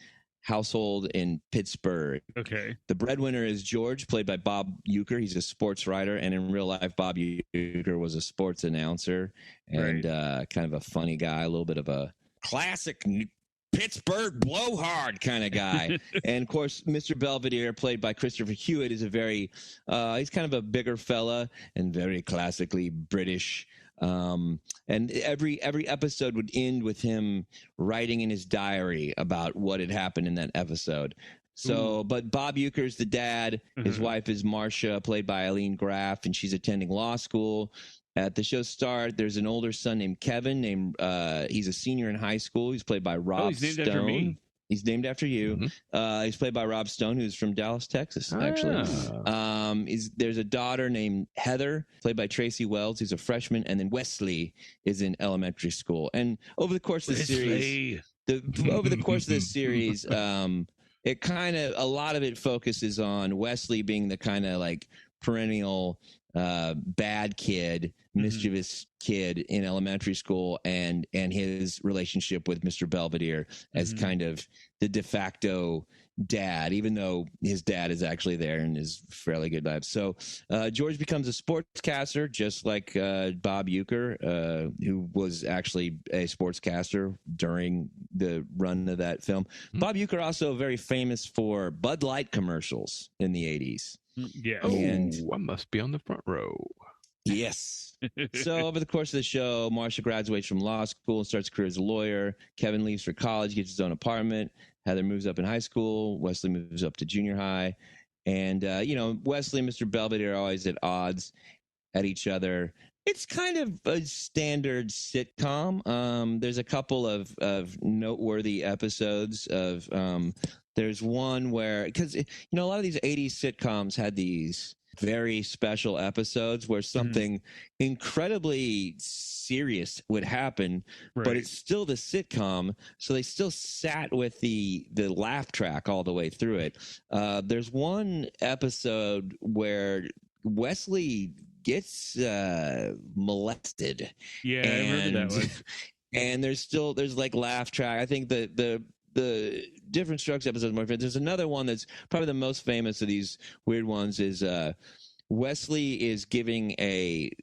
household in Pittsburgh. Okay. The breadwinner is George, played by Bob Uecker. He's a sports writer, and in real life, Bob Uecker was a sports announcer and kind of a funny guy, a little bit of a classic Pittsburgh blowhard kind of guy. And of course, Mr. Belvedere, played by Christopher Hewitt, is a very he's kind of a bigger fella and very classically British. And every episode would end with him writing in his diary about what had happened in that episode. So, but Bob Uecker's the dad. His wife is Marcia, played by Eileen Graff, and she's attending law school. At the show's start, there's an older son named Kevin. He's a senior in high school. He's played by Rob he's named Stone. after me. He's named after you. He's played by Rob Stone, who's from Dallas, Texas, actually. There's a daughter named Heather, played by Tracy Wells, who's a freshman, and then Wesley is in elementary school. And over the course of the series, it kind of, a lot of it focuses on Wesley being the kind of like perennial bad kid, mischievous kid in elementary school, and his relationship with Mr. Belvedere as kind of the de facto dad, even though his dad is actually there and is fairly good vibe. So George becomes a sportscaster, just like Bob Uecker, who was actually a sportscaster during the run of that film. Bob Uecker also very famous for Bud Light commercials in the 80s. Yeah. And I must be on the front row. yes. So over the course of the show, Marcia graduates from law school and starts a career as a lawyer. Kevin leaves for college, gets his own apartment. Heather moves up in high school. Wesley moves up to junior high. And, Wesley and Mr. Belvedere are always at odds at each other. It's kind of a standard sitcom. There's a couple of noteworthy episodes of there's one where, because, a lot of these 80s sitcoms had these very special episodes where something incredibly serious would happen, but it's still the sitcom, so they still sat with the laugh track all the way through it. There's one episode where Wesley gets molested. Yeah, I remember that one. And there's like laugh track. I think the Different Strokes episode is more famous. There's another one that's probably the most famous of these weird ones is Wesley is giving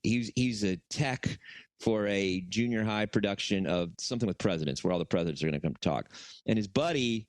he's a tech for a junior high production of something with presidents, where all the presidents are going to come talk. And his buddy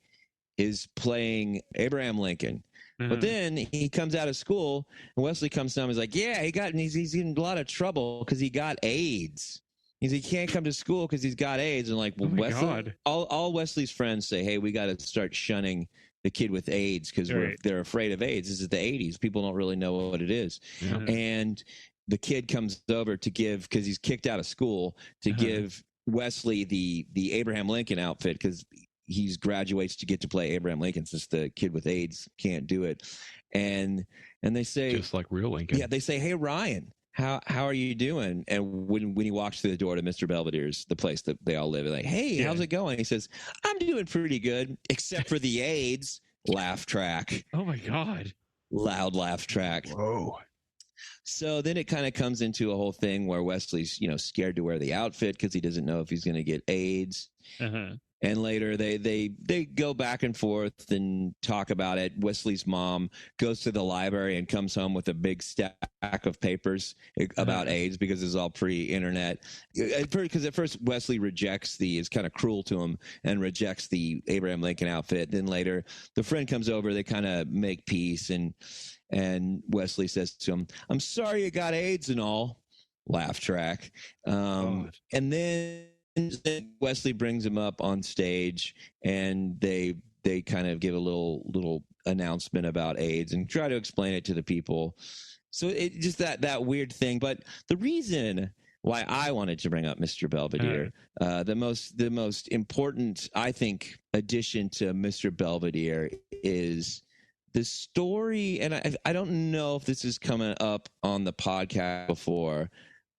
is playing Abraham Lincoln. But then he comes out of school, and Wesley comes down and is like, yeah, he's in a lot of trouble because he got AIDS. He can't come to school because he's got AIDS. And like, well, Wesley, all Wesley's friends say, hey, we got to start shunning the kid with AIDS because they're afraid of AIDS. This is the 80s. People don't really know what it is. Yeah. And the kid comes over to give, because he's kicked out of school, to give Wesley the Abraham Lincoln outfit, because he graduates to get to play Abraham Lincoln since the kid with AIDS can't do it. And they say, just like real Lincoln. Yeah, they say, hey, Ryan, how are you doing? And when he walks through the door to Mr. Belvedere's, the place that they all live, like, hey, how's it going? He says, I'm doing pretty good, except for the AIDS. Laugh track. Oh my God. Loud laugh track. Whoa. So then it kind of comes into a whole thing where Wesley's, scared to wear the outfit because he doesn't know if he's going to get AIDS. Uh-huh. And later they go back and forth and talk about it. Wesley's mom goes to the library and comes home with a big stack of papers about AIDS because it's all pre-internet. Because at first Wesley is kind of cruel to him and rejects the Abraham Lincoln outfit. Then later the friend comes over, they kind of make peace, and Wesley says to him, I'm sorry you got AIDS and all. Laugh track. And then Wesley brings him up on stage, and they kind of give a little announcement about AIDS and try to explain it to the people. So it just that weird thing. But the reason why I wanted to bring up Mr. Belvedere, the most important, I think, addition to Mr. Belvedere is the story. And I don't know if this is coming up on the podcast before,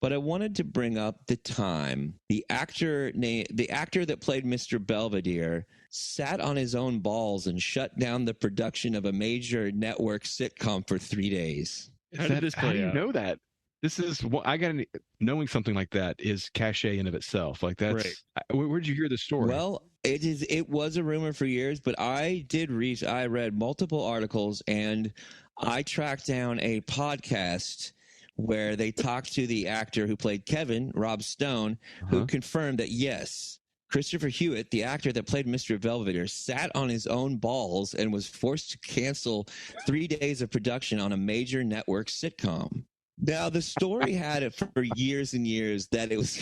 but I wanted to bring up the time the actor that played Mr. Belvedere sat on his own balls and shut down the production of a major network sitcom for 3 days. How did this play How do you out? know that? This is what I got. Knowing something like that is cachet in of itself. Like that's Right. Where'd you hear the story? Well, it was a rumor for years, but I read multiple articles, and I tracked down a podcast where they talked to the actor who played Kevin, Rob Stone, who confirmed that, yes, Christopher Hewitt, the actor that played Mr. Belvedere, sat on his own balls and was forced to cancel 3 days of production on a major network sitcom. Now, the story had it for years and years that it was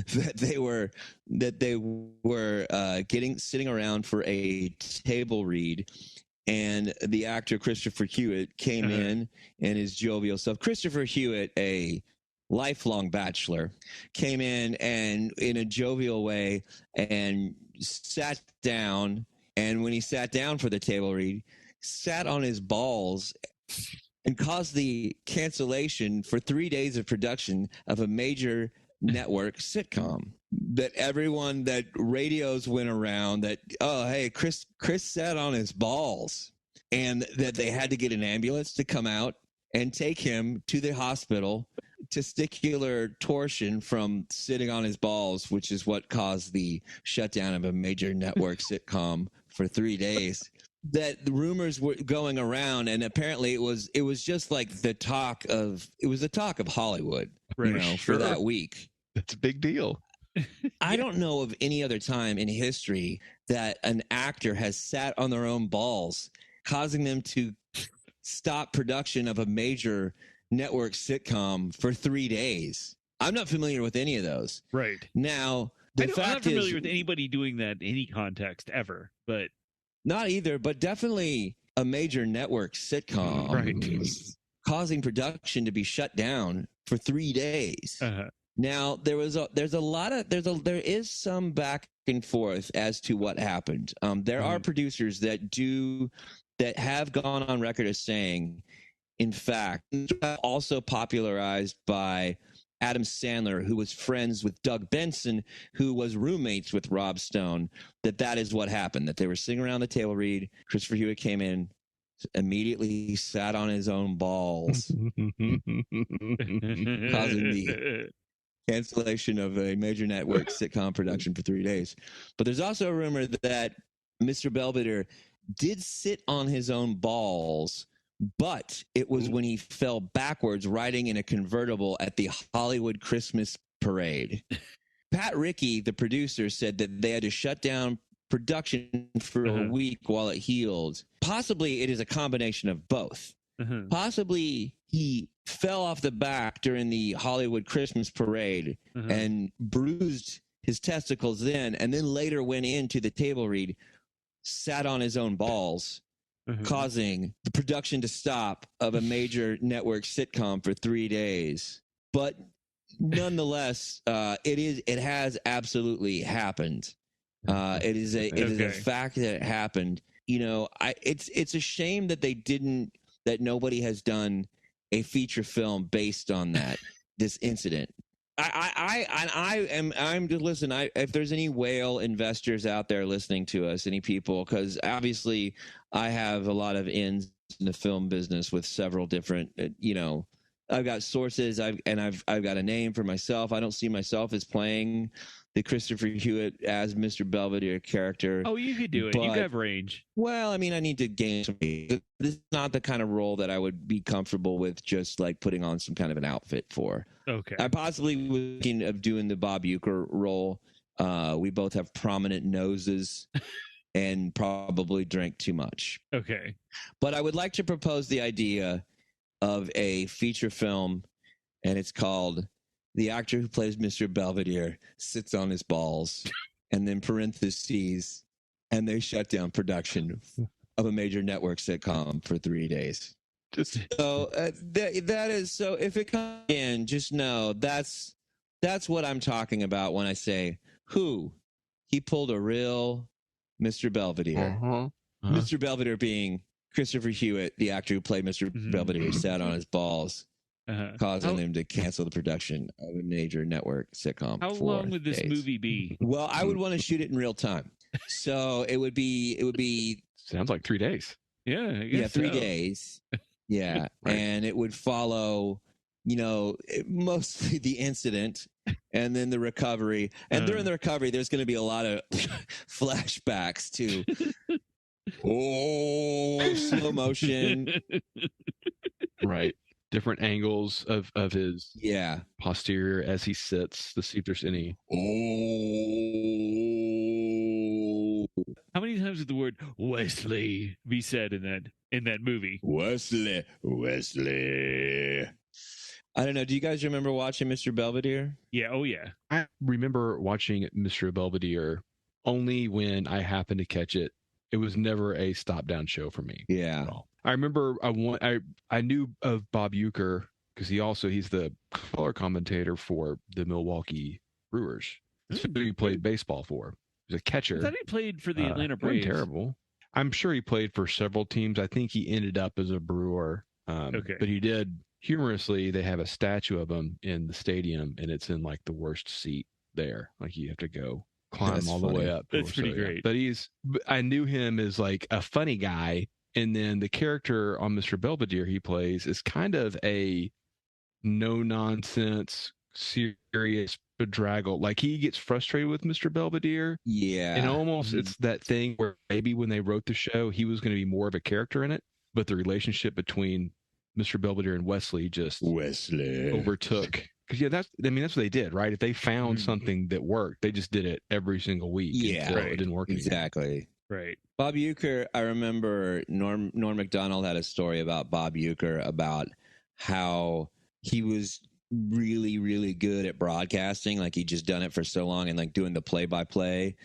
that they were sitting around for a table read, and the actor Christopher Hewitt came in his jovial self. Christopher Hewitt, a lifelong bachelor, came in and in a jovial way and sat down. And when he sat down for the table read, sat on his balls and caused the cancellation for 3 days of production of a major network sitcom. That everyone, that radios went around that, oh, hey, Chris sat on his balls, and that they had to get an ambulance to come out and take him to the hospital. Testicular torsion from sitting on his balls, which is what caused the shutdown of a major network sitcom for 3 days. That the rumors were going around, and apparently it was just like the talk of Hollywood, for that week. That's a big deal. I don't know of any other time in history that an actor has sat on their own balls, causing them to stop production of a major network sitcom for 3 days. I'm not familiar with any of those. Right. Now, I'm not familiar with anybody doing that in any context ever, but not either, but definitely a major network sitcom, right, causing production to be shut down for 3 days. Now, there is some back and forth as to what happened. There are producers that have gone on record as saying, in fact, also popularized by Adam Sandler, who was friends with Doug Benson, who was roommates with Rob Stone, that is what happened, that they were sitting around the table read. Christopher Hewitt came in, immediately sat on his own balls, causing the cancellation of a major network sitcom production for 3 days. But there's also a rumor that Mr. Belvedere did sit on his own balls, but it was when he fell backwards riding in a convertible at the Hollywood Christmas parade. Pat Rickey, the producer, said that they had to shut down production for a week while it healed. Possibly it is a combination of both. Possibly he fell off the back during the Hollywood Christmas parade and bruised his testicles then, and then later went into the table read, sat on his own balls, causing the production to stop of a major network sitcom for 3 days. But nonetheless, it has absolutely happened. It is a fact that it happened. It's a shame that that nobody has done a feature film based on this incident. I'm just listen. If there's any whale investors out there listening to us, any people, because obviously I have a lot of ins in the film business with several different, I've got sources. I've got a name for myself. I don't see myself as playing the Christopher Hewitt as Mr. Belvedere character. Oh, you could do it. You have range. Well, I mean, I need to gain some. This is not the kind of role that I would be comfortable with just like putting on some kind of an outfit for. Okay. I possibly was thinking of doing the Bob Uecker role. We both have prominent noses and probably drink too much. Okay. But I would like to propose the idea of a feature film, and it's called The Actor Who Plays Mr. Belvedere Sits on His Balls, and then parentheses, and they shut down production of a major network sitcom for 3 days. So that is, so if it comes in, just know that's what I'm talking about when I say who he pulled a real Mr. Belvedere. Mr. Belvedere being Christopher Hewitt, the actor who played Mr. Belvedere, sat on his balls, causing them to cancel the production of a major network sitcom. How long would this movie be? Well, I would want to shoot it in real time, so it would be. Sounds like 3 days. Yeah, I yeah, guess 3 so. days. Yeah, Right. and it would follow, mostly the incident and then the recovery. And during the recovery, there's going to be a lot of flashbacks to, slow motion. Right. Different angles of his Yeah. posterior as he sits to see if there's any. How many times did the word Wesley be said in that movie? Wesley. I don't know. Do you guys remember watching Mr. Belvedere? Yeah. Oh, yeah. I remember watching Mr. Belvedere only when I happened to catch it. It was never a stop down show for me. Yeah. I remember I knew of Bob Uecker because he's the color commentator for the Milwaukee Brewers. That's who he played baseball for. He was a catcher. I thought he played for the Atlanta Braves. Terrible. I'm sure he played for several teams. I think he ended up as a Brewer. Okay. But he did, humorously, they have a statue of him in the stadium, and it's in like the worst seat there. Like you have to go climb That's all funny. the way up. That's pretty great. But I knew him as like a funny guy. And then the character on Mr. Belvedere he plays is kind of a no nonsense, serious bedraggle. Like he gets frustrated with Mr. Belvedere. Yeah. And almost it's that thing where maybe when they wrote the show, he was going to be more of a character in it, but the relationship between Mr. Belvedere and Wesley just overtook. Because that's what they did, right? If they found something that worked, they just did it every single week. Yeah, It didn't work exactly. Right. Bob Uecker, I remember Norm Macdonald had a story about Bob Uecker about how he was really, really good at broadcasting. Like he'd just done it for so long and like doing the play-by-play.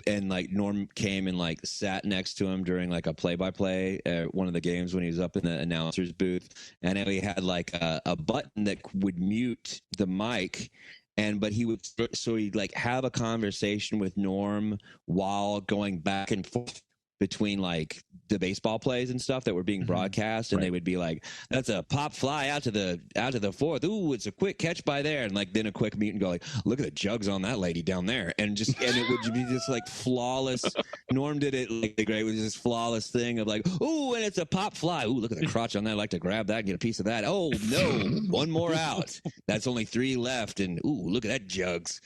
And like Norm came and like sat next to him during like a play-by-play at one of the games when he was up in the announcer's booth. And he had like a button that would mute the mic. But he'd like have a conversation with Norm while going back and forth between like the baseball plays and stuff that were being broadcast. And they would be like, that's a pop fly out to the fourth. Ooh, it's a quick catch by there. And like, then a quick mute and go like, look at the jugs on that lady down there. And it would be just like flawless. Norm did it like great. It was this flawless thing of like, ooh, and it's a pop fly. Ooh, look at the crotch on that. I'd like to grab that and get a piece of that. Oh no, one more out. That's only 3 left. And ooh, look at that jugs,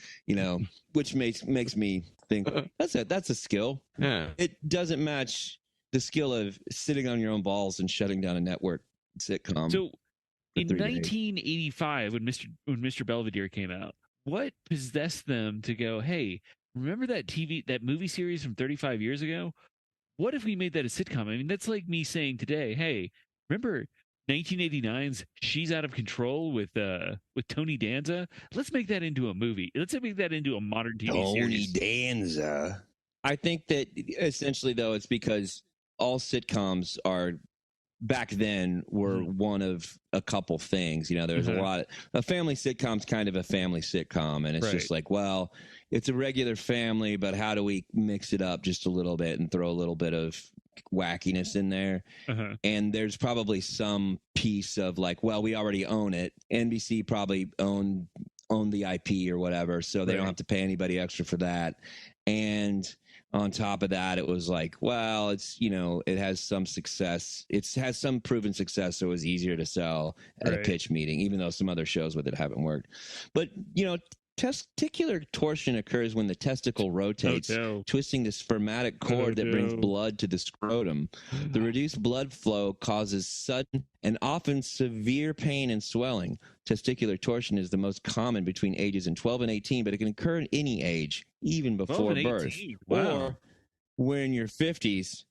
which makes me think that's a skill. Yeah. It doesn't match the skill of sitting on your own balls and shutting down a network sitcom. So in 3 days. 1985, when Mr. Belvedere came out, what possessed them to go, hey, remember that movie series from 35 years ago? What if we made that a sitcom? I mean, that's like me saying today, hey, remember 1989's She's Out of Control with Tony Danza? Let's make that into a movie. Let's make that into a modern TV series. Tony Danza. I think that essentially, though, it's because all sitcoms back then were one of a couple things. There's a family sitcom's kind of a family sitcom, and it's just like, well, it's a regular family, but how do we mix it up just a little bit and throw a little bit of wackiness in there. And there's probably some piece of like, well, we already own it. NBC probably own the IP or whatever, so they don't have to pay anybody extra for that. And on top of that, it was like, well, it's, it has some success. It has some proven success, so it was easier to sell at a pitch meeting, even though some other shows with it haven't worked. But, testicular torsion occurs when the testicle rotates, twisting the spermatic cord that brings blood to the scrotum. The reduced blood flow causes sudden and often severe pain and swelling. Testicular torsion is the most common between ages 12 and 18, but it can occur at any age, even before birth. Wow. Or when in your 50s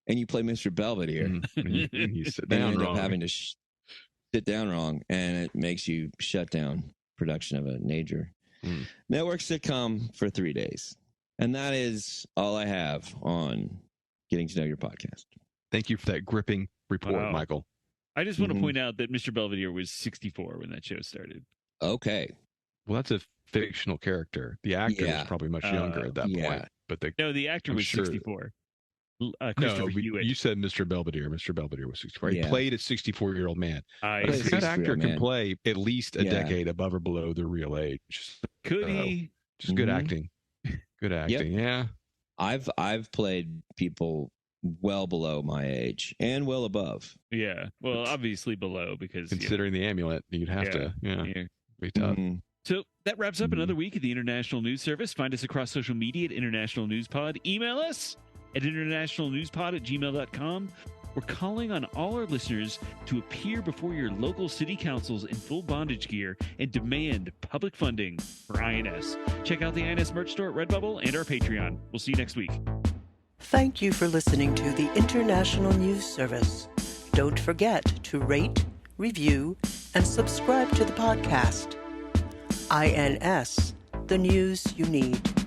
and you play Mr. Belvedere, you sit and down you end wrong. up having to sit down wrong, and it makes you shut down production of a major network sitcom for 3 days. And that is all I have on Getting to Know Your Podcast. Thank you for that gripping report, Michael. I just want to point out that Mr. Belvedere was 64 when that show started. Okay. Well, that's a fictional character. The actor was probably much younger at that point. But the actor was 64. No, you said Mr. Belvedere. Mr. Belvedere was 64. He played a 64-year-old man. That actor can play at least a decade above or below the real age. Could he? Just good acting. Good acting. Yep. Yeah. I've played people well below my age and well above. Yeah. Well, obviously below, because considering the amulet, you'd have to. Be tough. So that wraps up another week at the International News Service. Find us across social media at International News Pod. Email us at internationalnewspod@gmail.com. We're calling on all our listeners to appear before your local city councils in full bondage gear and demand public funding for INS. Check out the INS merch store at Redbubble and our Patreon. We'll see you next week. Thank you for listening to the International News Service. Don't forget to rate, review, and subscribe to the podcast. INS, the news you need.